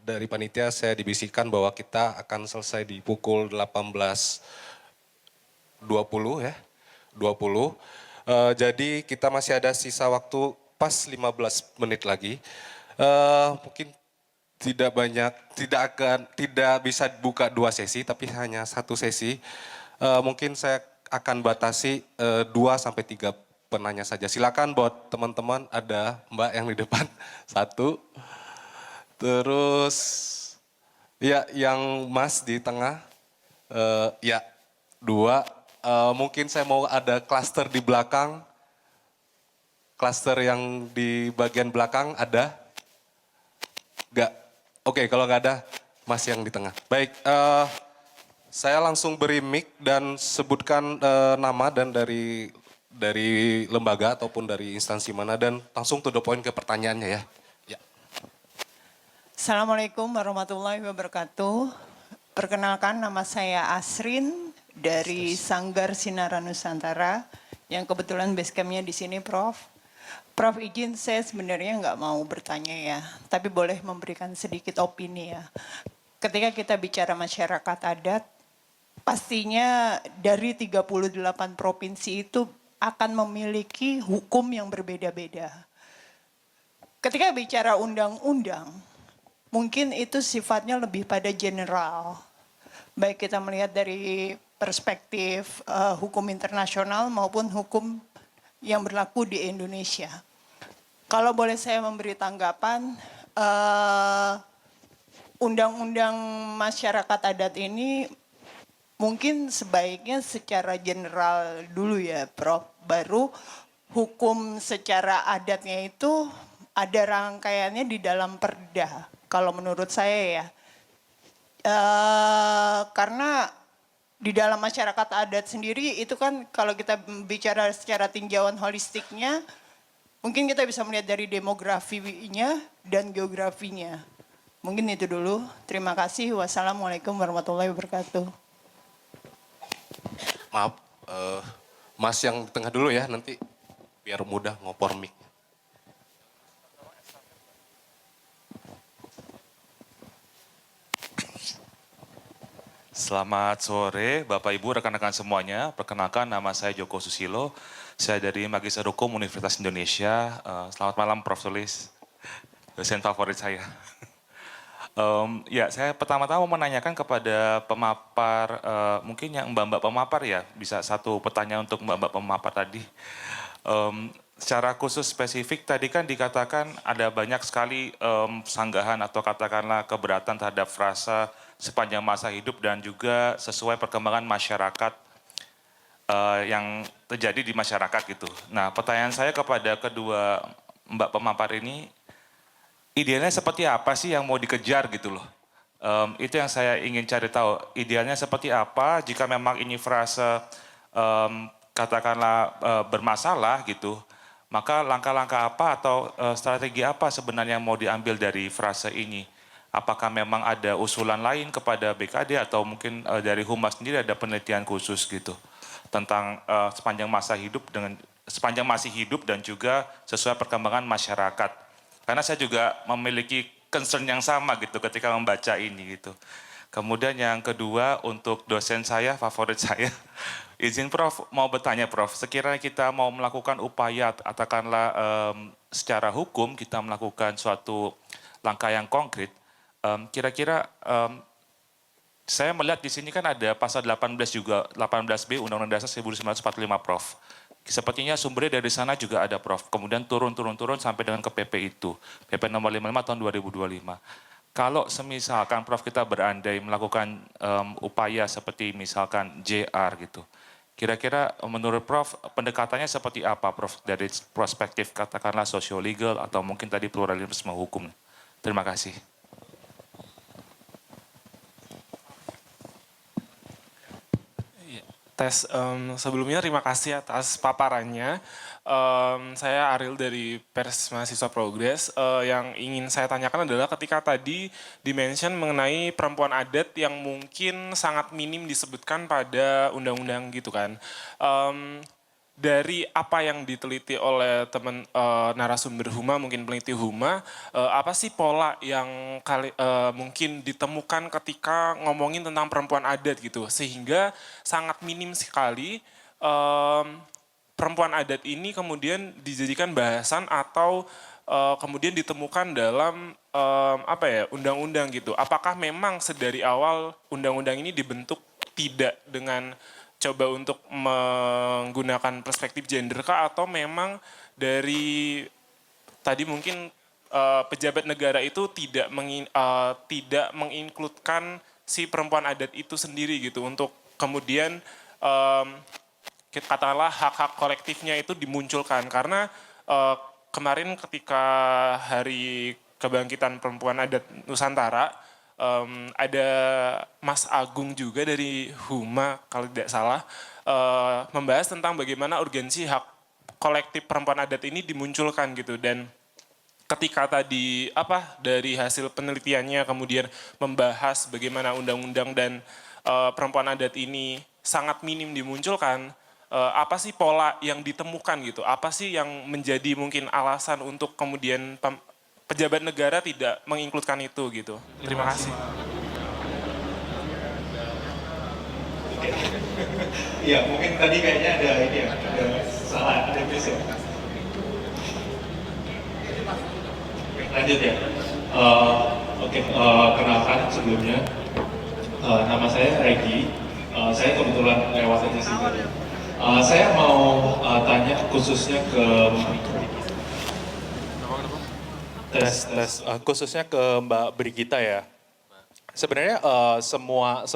dari panitia saya dibisikkan bahwa kita akan selesai di pukul 18.20 ya, 20. Jadi kita masih ada sisa waktu pas 15 menit lagi. Mungkin tidak bisa buka 2 sesi, tapi hanya 1 sesi. Mungkin saya akan batasi 2 sampai 3 penanya saja. Silakan buat teman-teman, ada Mbak yang di depan, 1. Terus ya yang Mas di tengah, ya 2. Mungkin saya mau ada klaster di belakang. Klaster yang di bagian belakang ada? Enggak. Oke, kalau nggak ada, Mas yang di tengah. Baik, saya langsung beri mic dan sebutkan nama dan dari lembaga ataupun dari instansi mana dan langsung to the point ke pertanyaannya ya. Ya. Assalamualaikum warahmatullahi wabarakatuh. Perkenalkan, nama saya Asrin dari Sanggar Sinaran Nusantara yang kebetulan base camp-nya di sini, Prof. Prof, izin saya sebenarnya nggak mau bertanya ya, tapi boleh memberikan sedikit opini ya. Ketika kita bicara masyarakat adat, pastinya dari 38 provinsi itu akan memiliki hukum yang berbeda-beda. Ketika bicara undang-undang, mungkin itu sifatnya lebih pada general. Baik kita melihat dari perspektif hukum internasional maupun hukum yang berlaku di Indonesia. Kalau boleh saya memberi tanggapan, undang-undang masyarakat adat ini mungkin sebaiknya secara general dulu ya, Prof. Baru hukum secara adatnya itu ada rangkaiannya di dalam perda. Kalau menurut saya ya, karena di dalam masyarakat adat sendiri itu kan kalau kita bicara secara tinjauan holistiknya, mungkin kita bisa melihat dari demografinya dan geografinya. Mungkin itu dulu. Terima kasih. Wassalamualaikum warahmatullahi wabarakatuh. Maaf, Mas yang di tengah dulu ya, nanti biar mudah ngopor mic. Selamat sore Bapak Ibu rekan-rekan semuanya. Perkenalkan nama saya Joko Susilo. Saya dari Magister Hukum Universitas Indonesia. Selamat malam Prof. Sulis, dosen favorit saya. Ya, saya pertama-tama mau menanyakan kepada pemapar, mungkin yang mbak-mbak pemapar ya, bisa satu pertanyaan untuk mbak-mbak pemapar tadi. Secara khusus spesifik tadi kan dikatakan ada banyak sekali sanggahan atau katakanlah keberatan terhadap frasa sepanjang masa hidup dan juga sesuai perkembangan masyarakat yang terjadi di masyarakat gitu. Nah, pertanyaan saya kepada kedua mbak pemapar ini, idealnya seperti apa sih yang mau dikejar gitu loh? Itu yang saya ingin cari tahu. Idealnya seperti apa jika memang ini frase katakanlah bermasalah gitu, maka langkah-langkah apa atau strategi apa sebenarnya yang mau diambil dari frase ini? Apakah memang ada usulan lain kepada BKD atau mungkin dari Humas sendiri ada penelitian khusus gitu tentang sepanjang masih hidup dan juga sesuai perkembangan masyarakat. Karena saya juga memiliki concern yang sama gitu ketika membaca ini gitu. Kemudian yang kedua untuk dosen saya, favorit saya, izin Prof mau bertanya Prof, sekiranya kita mau melakukan upaya katakanlah secara hukum kita melakukan suatu langkah yang konkret, kira-kira saya melihat di sini kan ada pasal 18 juga, 18B Undang-Undang Dasar 1945 Prof. Sepertinya sumbernya dari sana juga ada Prof. Kemudian turun sampai dengan ke PP itu. PP nomor 55 tahun 2025. Kalau semisalkan Prof kita berandai melakukan upaya seperti misalkan JR gitu. Kira-kira menurut Prof pendekatannya seperti apa Prof dari perspektif katakanlah sosio-legal atau mungkin tadi pluralisme hukum. Terima kasih. Sebelumnya terima kasih atas paparannya. Saya Ariel dari Pers Mahasiswa Progres. Yang ingin saya tanyakan adalah ketika tadi dimention mengenai perempuan adat yang mungkin sangat minim disebutkan pada undang-undang gitu kan. Dari apa yang diteliti oleh teman narasumber Huma, mungkin peneliti Huma, apa sih pola yang mungkin ditemukan ketika ngomongin tentang perempuan adat gitu, sehingga sangat minim sekali perempuan adat ini kemudian dijadikan bahasan atau kemudian ditemukan dalam undang-undang gitu. Apakah memang sedari awal undang-undang ini dibentuk tidak dengan coba untuk menggunakan perspektif gender kah, atau memang dari tadi mungkin pejabat negara itu tidak menginkludkan si perempuan adat itu sendiri gitu untuk kemudian katakanlah hak-hak kolektifnya itu dimunculkan, karena kemarin ketika Hari Kebangkitan Perempuan Adat Nusantara ada Mas Agung juga dari Huma kalau tidak salah membahas tentang bagaimana urgensi hak kolektif perempuan adat ini dimunculkan gitu. Dan ketika tadi dari hasil penelitiannya kemudian membahas bagaimana undang-undang dan perempuan adat ini sangat minim dimunculkan, apa sih pola yang ditemukan gitu? Apa sih yang menjadi mungkin alasan untuk kemudian pejabat negara tidak menginkludkan itu gitu? Terima kasih. Iya, mungkin tadi kayaknya ada ini ya, ada salah, ada miss ya. Lanjut ya. Kenalkan sebelumnya, nama saya Regi. Saya kebetulan lewat aja sih tadi. Saya mau tanya khususnya ke khususnya ke Mbak Brigita ya. Sebenarnya semua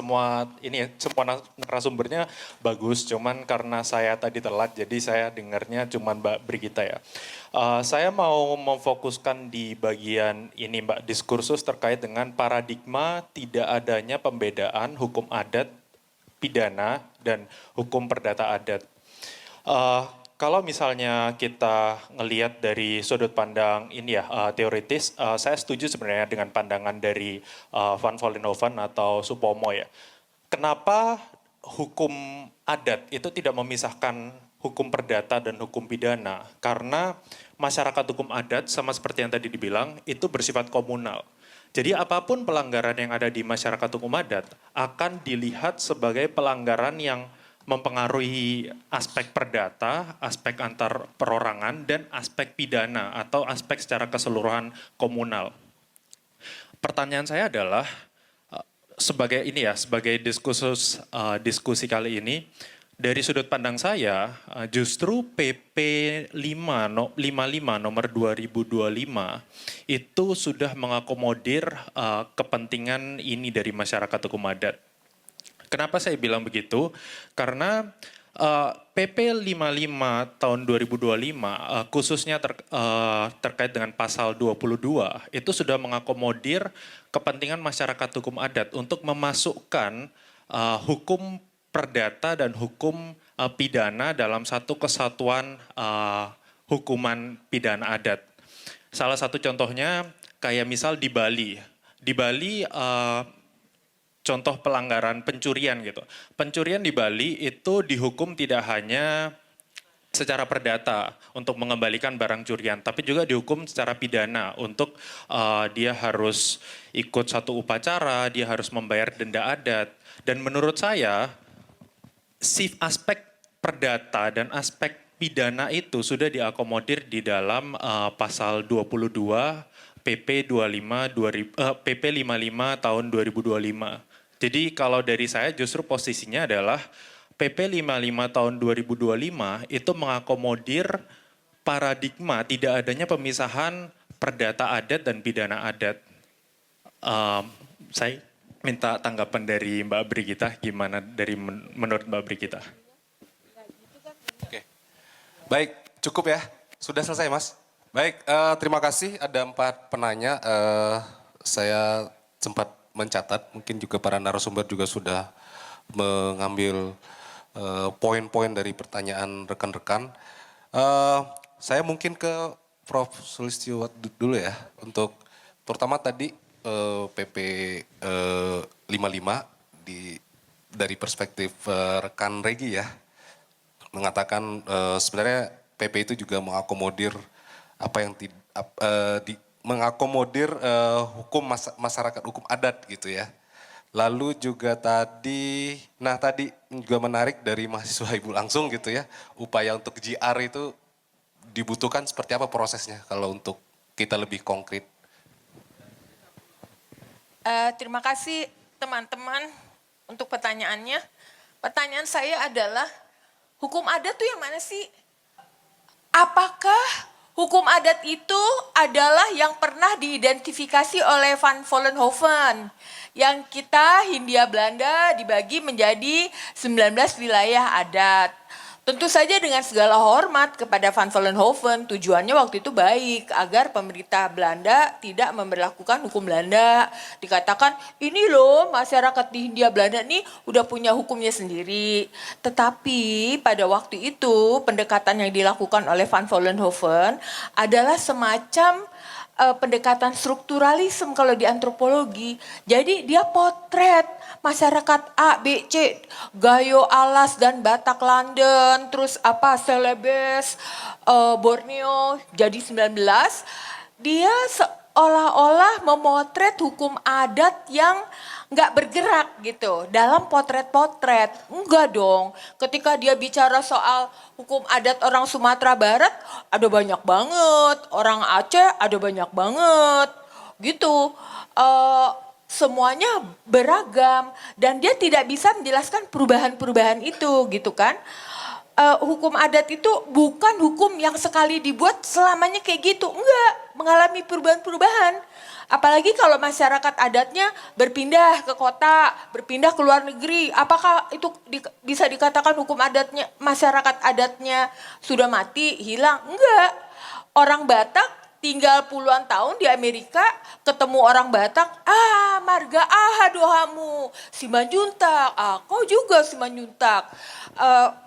narasumbernya bagus, cuman karena saya tadi telat, jadi saya dengarnya cuman Mbak Brigita ya. Saya mau memfokuskan di bagian ini Mbak, diskursus terkait dengan paradigma tidak adanya pembedaan hukum adat, pidana, dan hukum perdata adat. Kalau misalnya kita ngelihat dari sudut pandang ini ya, teoritis, saya setuju sebenarnya dengan pandangan dari Van Vollenhoven atau Supomo ya. Kenapa hukum adat itu tidak memisahkan hukum perdata dan hukum pidana? Karena masyarakat hukum adat sama seperti yang tadi dibilang, itu bersifat komunal. Jadi apapun pelanggaran yang ada di masyarakat hukum adat akan dilihat sebagai pelanggaran yang mempengaruhi aspek perdata, aspek antar perorangan, dan aspek pidana atau aspek secara keseluruhan komunal. Pertanyaan saya adalah, sebagai diskusi kali ini, dari sudut pandang saya, justru PP 55 nomor 2025 itu sudah mengakomodir kepentingan ini dari masyarakat hukum adat. Kenapa saya bilang begitu? Karena PP 55 tahun 2025 khususnya terkait dengan pasal 22 itu sudah mengakomodir kepentingan masyarakat hukum adat untuk memasukkan hukum perdata dan hukum pidana dalam satu kesatuan hukuman pidana adat. Salah satu contohnya kayak misal di Bali. Di Bali contoh pelanggaran pencurian gitu. Pencurian di Bali itu dihukum tidak hanya secara perdata untuk mengembalikan barang curian, tapi juga dihukum secara pidana untuk dia harus ikut satu upacara, dia harus membayar denda adat. Dan menurut saya, aspek perdata dan aspek pidana itu sudah diakomodir di dalam pasal 22 PP 55 tahun 2025. Jadi kalau dari saya justru posisinya adalah PP 55 tahun 2025 itu mengakomodir paradigma tidak adanya pemisahan perdata adat dan pidana adat. Saya minta tanggapan dari Mbak Brigita, gimana menurut Mbak Brigita? Oke, baik, cukup ya, sudah selesai Mas. Baik, terima kasih, ada 4 penanya, saya sempat mencatat, mungkin juga para narasumber juga sudah mengambil poin-poin dari pertanyaan rekan-rekan. Saya mungkin ke Prof. Sulistyo dulu ya, untuk terutama tadi PP 55 dari perspektif rekan Regi ya, mengatakan sebenarnya PP itu juga mengakomodir mengakomodir hukum masyarakat hukum adat gitu ya. Lalu juga tadi juga menarik dari mahasiswa Ibu langsung gitu ya, upaya untuk GR itu dibutuhkan seperti apa prosesnya kalau untuk kita lebih konkret. Terima kasih teman-teman untuk pertanyaannya. Pertanyaan saya adalah, hukum adat itu yang mana sih? Apakah hukum adat itu adalah yang pernah diidentifikasi oleh Van Vollenhoven? Yang kita Hindia Belanda dibagi menjadi 19 wilayah adat. Tentu saja dengan segala hormat kepada Van Vollenhoven, tujuannya waktu itu baik agar pemerintah Belanda tidak memberlakukan hukum Belanda. Dikatakan ini loh masyarakat di Hindia Belanda ini udah punya hukumnya sendiri. Tetapi pada waktu itu pendekatan yang dilakukan oleh Van Vollenhoven adalah semacam pendekatan strukturalisme kalau di antropologi. Jadi dia potret masyarakat A, B, C, Gayo, Alas dan Batak London, terus Celebes, Borneo, jadi 19. Dia seolah-olah memotret hukum adat yang nggak bergerak gitu dalam potret-potret. Enggak dong. Ketika dia bicara soal hukum adat orang Sumatera Barat, ada banyak banget. Orang Aceh ada banyak banget. Gitu. Semuanya beragam. Dan dia tidak bisa menjelaskan perubahan-perubahan itu gitu kan. Hukum adat itu bukan hukum yang sekali dibuat selamanya kayak gitu. Enggak, mengalami perubahan-perubahan. Apalagi kalau masyarakat adatnya berpindah ke kota, berpindah ke luar negeri. Apakah itu bisa dikatakan hukum adatnya, masyarakat adatnya sudah mati, hilang? Enggak. Orang Batak tinggal puluhan tahun di Amerika, ketemu orang Batak, marga dohamu, Simanjuntak, kau juga Simanjuntak.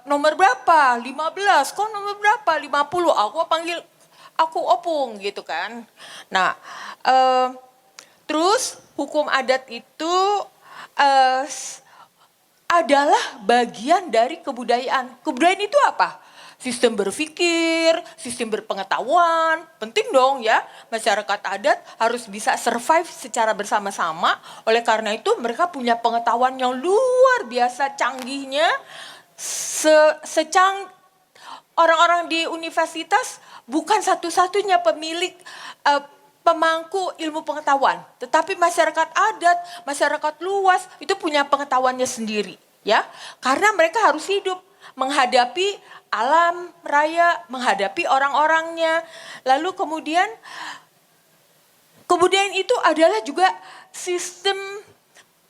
Nomor berapa? 15, kau nomor berapa? 50, aku opung gitu kan. Nah, terus hukum adat itu adalah bagian dari kebudayaan. Kebudayaan itu apa? Sistem berpikir, sistem berpengetahuan, penting dong ya. Masyarakat adat harus bisa survive secara bersama-sama. Oleh karena itu mereka punya pengetahuan yang luar biasa canggihnya. Orang-orang di universitas bukan satu-satunya pemilik pemangku ilmu pengetahuan, tetapi masyarakat adat, masyarakat luas itu punya pengetahuannya sendiri, ya. Karena mereka harus hidup menghadapi alam raya, menghadapi orang-orangnya. Lalu kemudian kebudayaan itu adalah juga sistem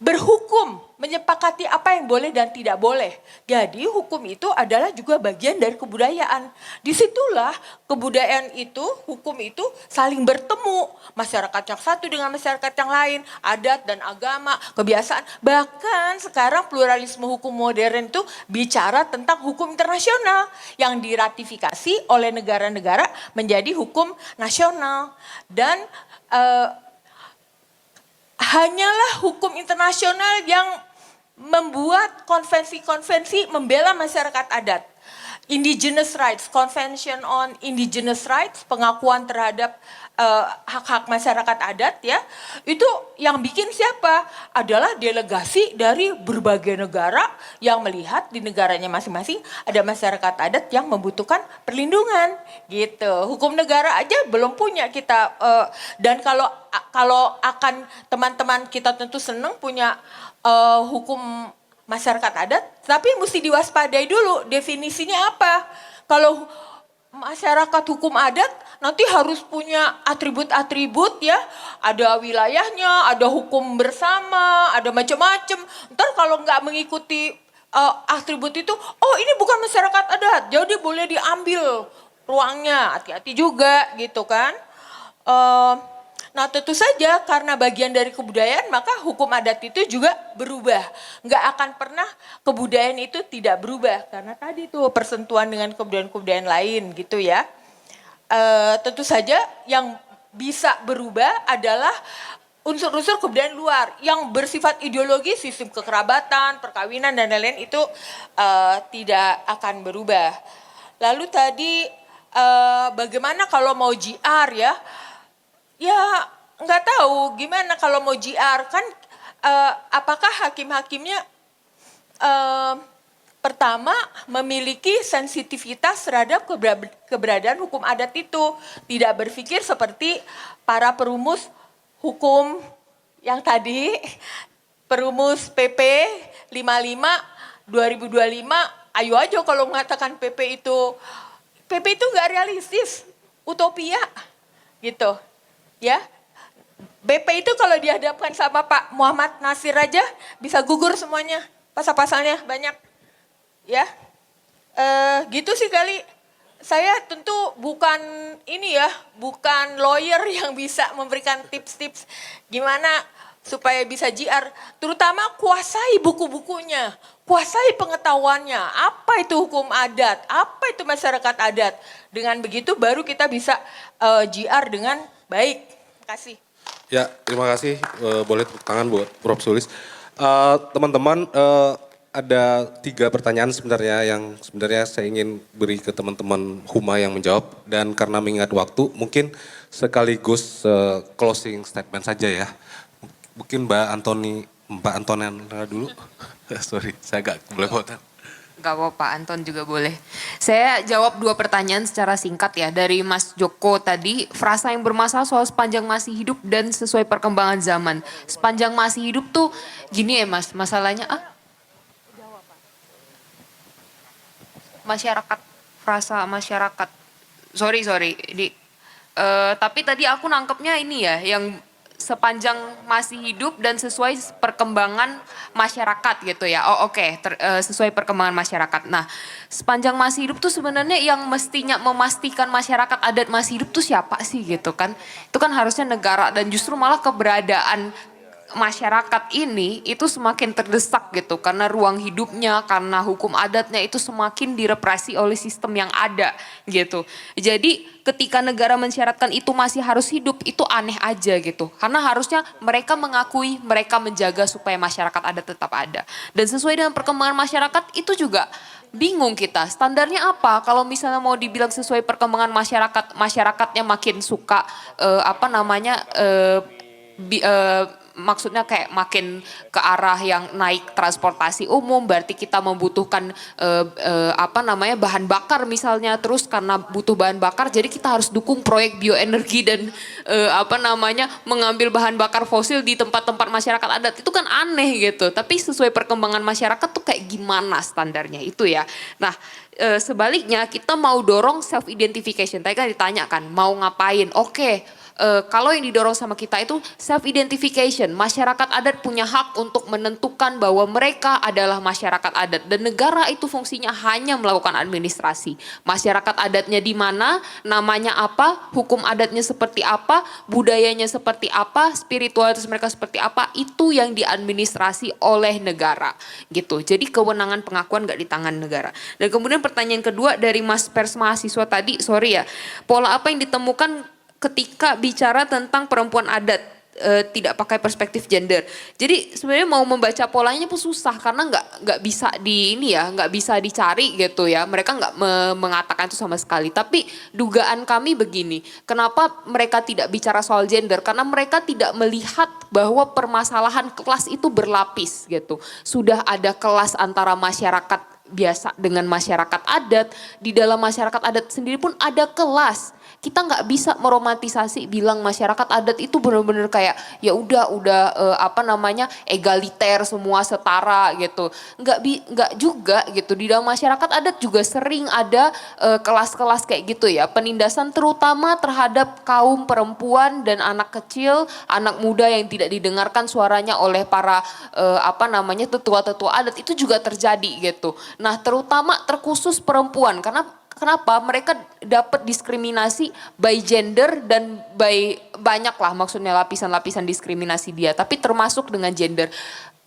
berhukum, menyepakati apa yang boleh dan tidak boleh. Jadi hukum itu adalah juga bagian dari kebudayaan. Disitulah kebudayaan itu, hukum itu saling bertemu. Masyarakat yang satu dengan masyarakat yang lain, adat dan agama, kebiasaan. Bahkan sekarang pluralisme hukum modern itu bicara tentang hukum internasional yang diratifikasi oleh negara-negara menjadi hukum nasional. Dan hanyalah hukum internasional yang membuat konvensi-konvensi membela masyarakat adat. Indigenous Rights, Convention on Indigenous Rights, pengakuan terhadap hak-hak masyarakat adat ya. Itu yang bikin siapa? Adalah delegasi dari berbagai negara yang melihat di negaranya masing-masing ada masyarakat adat yang membutuhkan perlindungan gitu. Hukum negara aja belum punya kita dan kalau akan teman-teman kita tentu senang punya hukum masyarakat adat, tapi mesti diwaspadai dulu definisinya apa. Kalau masyarakat hukum adat nanti harus punya atribut-atribut ya, ada wilayahnya, ada hukum bersama, ada macam-macam. Ntar kalau nggak mengikuti atribut itu, oh ini bukan masyarakat adat, jadi boleh diambil ruangnya, hati-hati juga gitu kan. Nah tentu saja karena bagian dari kebudayaan maka hukum adat itu juga berubah. Nggak akan pernah kebudayaan itu tidak berubah. Karena tadi tuh persentuhan dengan kebudayaan-kebudayaan lain gitu ya. Tentu saja yang bisa berubah adalah unsur-unsur kebudayaan luar. Yang bersifat ideologi, sistem kekerabatan, perkawinan dan lain-lain itu tidak akan berubah. Lalu tadi bagaimana kalau mau JR ya. Ya nggak tahu gimana kalau mau JR kan apakah hakim-hakimnya pertama memiliki sensitivitas terhadap keberadaan hukum adat itu. Tidak berpikir seperti para perumus hukum yang tadi, perumus PP 55 2025, ayo aja kalau mengatakan PP itu nggak realistis, utopia gitu. Ya. BP itu kalau dihadapkan sama Pak Muhammad Nasir aja bisa gugur semuanya, pasal-pasalnya banyak. Ya, gitu sih kali. Saya tentu bukan bukan lawyer yang bisa memberikan tips-tips gimana supaya bisa JR. Terutama kuasai buku-bukunya, kuasai pengetahuannya. Apa itu hukum adat, apa itu masyarakat adat. Dengan begitu baru kita bisa JR dengan baik. Terima kasih. Ya, terima kasih. Boleh tepuk tangan buat Prof. Sulis. Teman-teman, ada 3 pertanyaan sebenarnya yang sebenarnya saya ingin beri ke teman-teman Huma yang menjawab. Dan karena mengingat waktu, mungkin sekaligus closing statement saja ya. Mungkin Mbak Antonella dulu. Sorry, saya agak belepotan. Gak apa-apa, Anton juga boleh. Saya jawab 2 pertanyaan secara singkat ya. Dari Mas Joko tadi, frasa yang bermasalah soal sepanjang masih hidup dan sesuai perkembangan zaman. Sepanjang masih hidup tuh gini ya Mas, masalahnya masyarakat, frasa masyarakat. Sorry. Tapi tadi aku nangkepnya ini ya, yang sepanjang masih hidup dan sesuai perkembangan masyarakat gitu ya. Oh oke, sesuai perkembangan masyarakat. Nah, sepanjang masih hidup tuh sebenarnya yang mestinya memastikan masyarakat adat masih hidup tuh siapa sih gitu kan. Itu kan harusnya negara, dan justru malah keberadaan masyarakat ini itu semakin terdesak gitu karena ruang hidupnya, karena hukum adatnya itu semakin direpresi oleh sistem yang ada gitu. Jadi ketika negara mensyaratkan itu masih harus hidup, itu aneh aja gitu. Karena harusnya mereka mengakui, mereka menjaga supaya masyarakat adat tetap ada. Dan sesuai dengan perkembangan masyarakat itu juga bingung kita, standarnya apa? Kalau misalnya mau dibilang sesuai perkembangan masyarakat, masyarakatnya makin suka maksudnya kayak makin ke arah yang naik transportasi umum, berarti kita membutuhkan bahan bakar misalnya, terus karena butuh bahan bakar jadi kita harus dukung proyek bioenergi dan mengambil bahan bakar fosil di tempat-tempat masyarakat adat. Itu kan aneh gitu, tapi sesuai perkembangan masyarakat tuh kayak gimana standarnya itu ya. Nah, sebaliknya kita mau dorong self identification. Tadi kan ditanyakan mau ngapain? Oke. Kalau yang didorong sama kita itu self identification, masyarakat adat punya hak untuk menentukan bahwa mereka adalah masyarakat adat dan negara itu fungsinya hanya melakukan administrasi. Masyarakat adatnya di mana, namanya apa, hukum adatnya seperti apa, budayanya seperti apa, spiritualitas mereka seperti apa, itu yang diadministrasi oleh negara gitu. Jadi kewenangan pengakuan gak di tangan negara. Dan kemudian pertanyaan kedua dari Mas Pers mahasiswa tadi, sorry ya, pola apa yang ditemukan ketika bicara tentang perempuan adat tidak pakai perspektif gender. Jadi sebenarnya mau membaca polanya pun susah karena nggak bisa nggak bisa dicari gitu ya. Mereka nggak mengatakan itu sama sekali. Tapi dugaan kami begini, kenapa mereka tidak bicara soal gender? Karena mereka tidak melihat bahwa permasalahan kelas itu berlapis gitu. Sudah ada kelas antara masyarakat biasa dengan masyarakat adat. Di dalam masyarakat adat sendiri pun ada kelas. Kita nggak bisa meromantisasi bilang masyarakat adat itu benar-benar kayak ya udah egaliter semua setara gitu. Nggak juga gitu. Di dalam masyarakat adat juga sering ada kelas-kelas kayak gitu ya. Penindasan terutama terhadap kaum perempuan dan anak kecil, anak muda yang tidak didengarkan suaranya oleh para tetua-tetua adat itu juga terjadi gitu. Nah, terutama terkhusus perempuan karena kenapa? Mereka dapat diskriminasi by gender dan by banyak lah maksudnya lapisan-lapisan diskriminasi dia. Tapi termasuk dengan gender.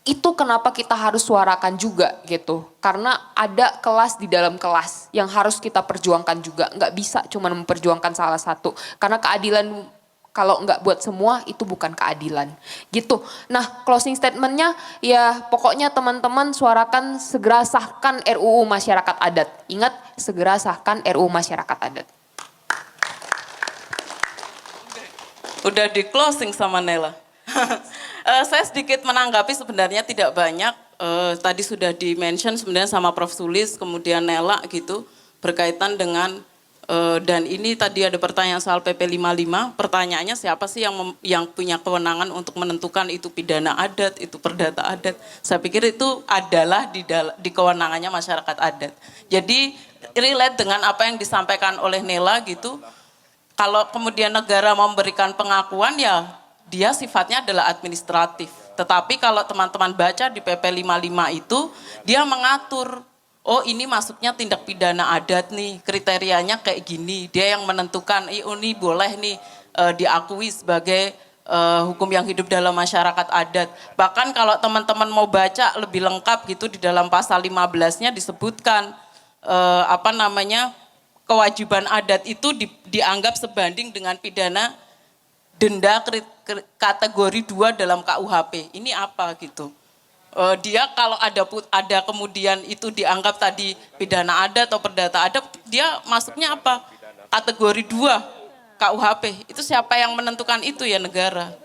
Itu kenapa kita harus suarakan juga gitu. Karena ada kelas di dalam kelas yang harus kita perjuangkan juga. Nggak bisa cuma memperjuangkan salah satu. Karena keadilan kalau nggak buat semua itu bukan keadilan gitu. Nah, closing statementnya ya pokoknya teman-teman suarakan segera sahkan RUU Masyarakat Adat. Ingat, segera sahkan RUU Masyarakat Adat. Udah di closing sama Nela. Saya sedikit menanggapi, sebenarnya tidak banyak. tadi sudah di-mention sebenarnya sama Prof. Sulis, kemudian Nela gitu, berkaitan dengan, dan ini tadi ada pertanyaan soal PP 55, pertanyaannya siapa sih yang punya kewenangan untuk menentukan itu pidana adat, itu perdata adat. Saya pikir itu adalah di kewenangannya masyarakat adat. Jadi relate dengan apa yang disampaikan oleh Nela gitu, kalau kemudian negara memberikan pengakuan ya dia sifatnya adalah administratif. Tetapi kalau teman-teman baca di PP 55 itu, dia mengatur, oh ini masuknya tindak pidana adat nih, kriterianya kayak gini. Dia yang menentukan, ini boleh nih diakui sebagai hukum yang hidup dalam masyarakat adat. Bahkan kalau teman-teman mau baca lebih lengkap gitu, di dalam pasal 15-nya disebutkan, kewajiban adat itu dianggap sebanding dengan pidana denda kategori 2 dalam KUHP. Ini apa gitu? Dia kalau ada kemudian itu dianggap tadi pidana adat atau perdata adat, dia masuknya apa? Kategori 2 KUHP. Itu siapa yang menentukan itu ya negara.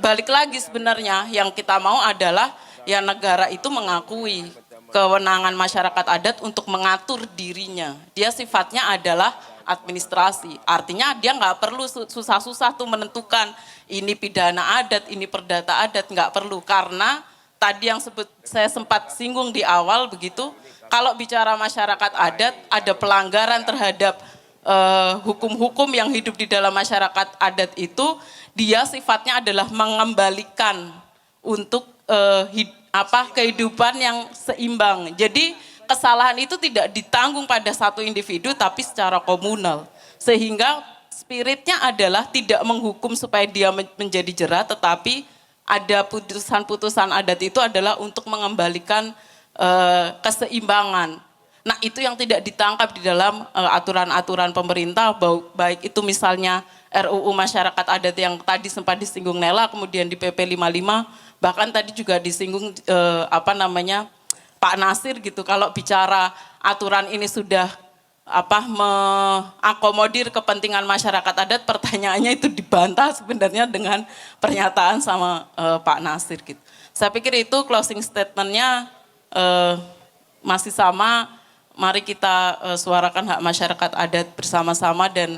Balik lagi sebenarnya yang kita mau adalah ya negara itu mengakui kewenangan masyarakat adat untuk mengatur dirinya. Dia sifatnya adalah administrasi, artinya dia nggak perlu susah-susah tuh menentukan ini pidana adat, ini perdata adat, nggak perlu, karena tadi yang saya sempat singgung di awal begitu, kalau bicara masyarakat adat ada pelanggaran terhadap hukum-hukum yang hidup di dalam masyarakat adat itu, dia sifatnya adalah mengembalikan untuk kehidupan yang seimbang. Jadi kesalahan itu tidak ditanggung pada satu individu tapi secara komunal. Sehingga spiritnya adalah tidak menghukum supaya dia menjadi jera, tetapi ada putusan-putusan adat itu adalah untuk mengembalikan keseimbangan. Nah itu yang tidak ditangkap di dalam aturan-aturan pemerintah, baik itu misalnya RUU Masyarakat Adat yang tadi sempat disinggung Nela, kemudian di PP 55, bahkan tadi juga disinggung Pak Nasir gitu, kalau bicara aturan ini sudah mengakomodir kepentingan masyarakat adat, pertanyaannya itu dibantah sebenarnya dengan pernyataan sama Pak Nasir gitu. Saya pikir itu closing statementnya masih sama, mari kita suarakan hak masyarakat adat bersama-sama dan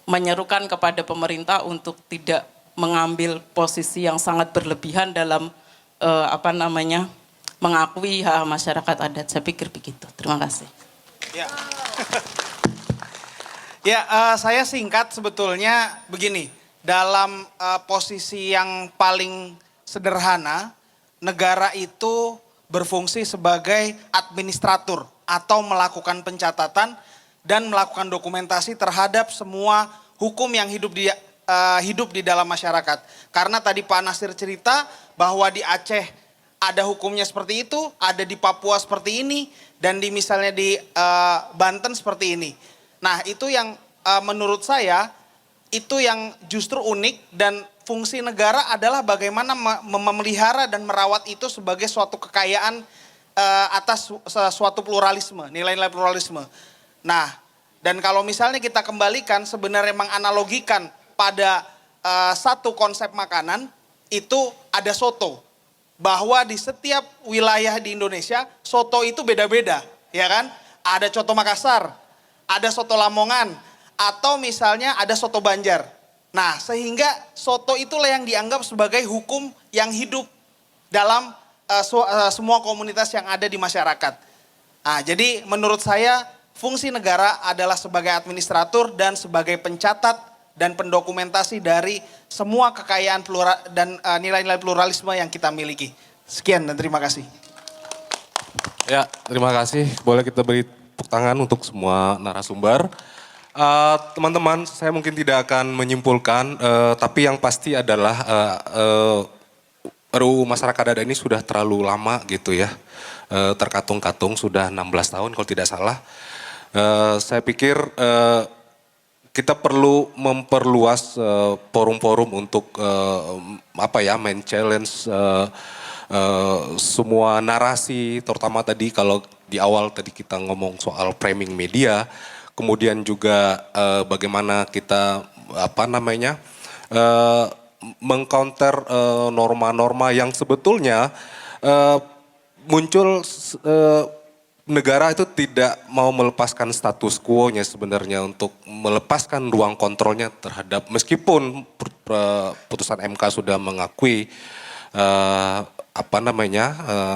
menyerukan kepada pemerintah untuk tidak mengambil posisi yang sangat berlebihan dalam mengakui hak masyarakat adat. Saya pikir begitu. Terima kasih. Saya singkat sebetulnya begini. Dalam posisi yang paling sederhana, negara itu berfungsi sebagai administrator atau melakukan pencatatan dan melakukan dokumentasi terhadap semua hukum yang hidup di dalam masyarakat. Karena tadi Pak Nasir cerita bahwa di Aceh ada hukumnya seperti itu, ada di Papua seperti ini, dan misalnya di Banten seperti ini. Nah itu yang menurut saya, itu yang justru unik, dan fungsi negara adalah bagaimana memelihara dan merawat itu sebagai suatu kekayaan atas suatu pluralisme, nilai-nilai pluralisme. Nah, dan kalau misalnya kita kembalikan, sebenarnya menganalogikan pada satu konsep makanan, itu ada soto. Bahwa di setiap wilayah di Indonesia, soto itu beda-beda, ya kan? Ada soto Makassar, ada soto Lamongan, atau misalnya ada soto Banjar. Nah, sehingga soto itulah yang dianggap sebagai hukum yang hidup dalam semua komunitas yang ada di masyarakat. Nah, jadi menurut saya fungsi negara adalah sebagai administrator dan sebagai pencatat dan pendokumentasi dari semua kekayaan dan nilai-nilai pluralisme yang kita miliki. Sekian dan terima kasih. Ya, terima kasih. Boleh kita beri tepuk tangan untuk semua narasumber. Teman-teman, saya mungkin tidak akan menyimpulkan, tapi yang pasti adalah RUU Masyarakat Adat ini sudah terlalu lama gitu ya. Terkatung-katung, sudah 16 tahun kalau tidak salah. Saya pikir kita perlu memperluas forum-forum untuk men-challenge semua narasi, terutama tadi kalau di awal tadi kita ngomong soal framing media, kemudian juga bagaimana kita mengcounter norma-norma yang sebetulnya muncul negara itu tidak mau melepaskan status quo-nya sebenarnya untuk melepaskan ruang kontrolnya terhadap meskipun putusan MK sudah mengakui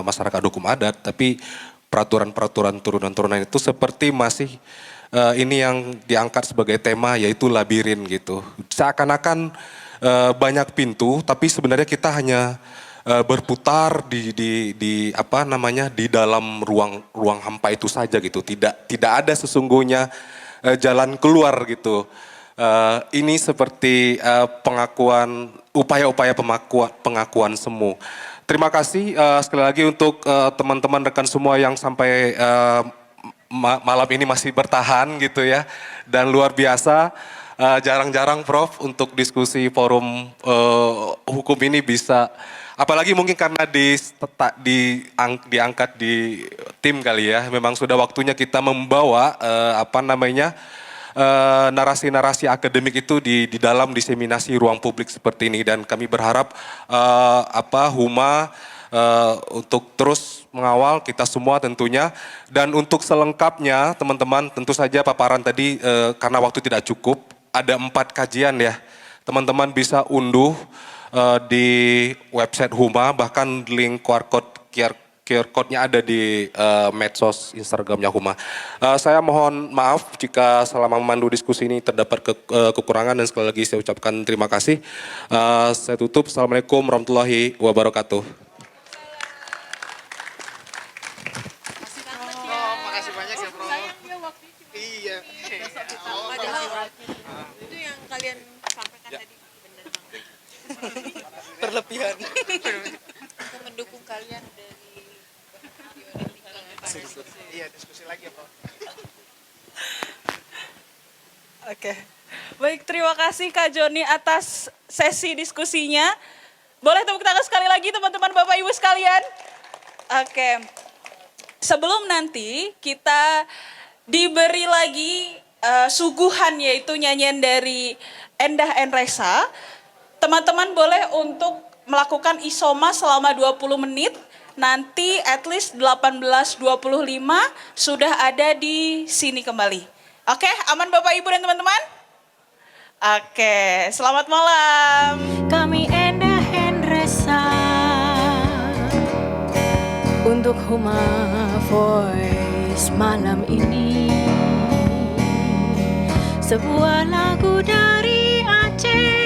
masyarakat hukum adat, tapi peraturan-peraturan turunan-turunan itu seperti masih ini yang diangkat sebagai tema yaitu labirin gitu. Seakan-akan banyak pintu, tapi sebenarnya kita hanya berputar di dalam ruang hampa itu saja gitu. Tidak ada sesungguhnya jalan keluar gitu. Ini seperti upaya-upaya pengakuan semu. Terima kasih sekali lagi untuk teman-teman rekan semua yang sampai malam ini masih bertahan gitu ya. Dan luar biasa. Jarang-jarang Prof untuk diskusi forum hukum ini bisa, apalagi mungkin karena diangkat di tim kali ya, memang sudah waktunya kita membawa narasi-narasi akademik itu di dalam diseminasi ruang publik seperti ini, dan kami berharap Huma untuk terus mengawal kita semua tentunya. Dan untuk selengkapnya teman-teman, tentu saja paparan tadi karena waktu tidak cukup, ada 4 kajian ya, teman-teman bisa unduh di website Huma, bahkan link QR code-nya ada di medsos Instagramnya Huma. Saya mohon maaf jika selama memandu diskusi ini terdapat kekurangan, dan sekali lagi saya ucapkan terima kasih. Saya tutup. Assalamualaikum warahmatullahi wabarakatuh. Makasih banyak ya, Prof. Iya. Itu yang kalian sampaikan tadi benar banget. Berlebihan. Untuk mendukung kalian dari Iya, diskusi lagi ya, Prof. Oke. Baik, terima kasih Kak Joni atas sesi diskusinya. Boleh tepuk tangan sekali lagi teman-teman Bapak Ibu sekalian? Oke. Sebelum nanti kita diberi lagi suguhan, yaitu nyanyian dari Endah Enresa, teman-teman boleh untuk melakukan isoma selama 20 menit. Nanti at least 18.25 sudah ada di sini kembali. Oke, aman Bapak Ibu dan teman-teman? Oke, selamat malam. Kami Endah Enresa untuk Huma Voice malam ini. Sebuah lagu dari Aceh.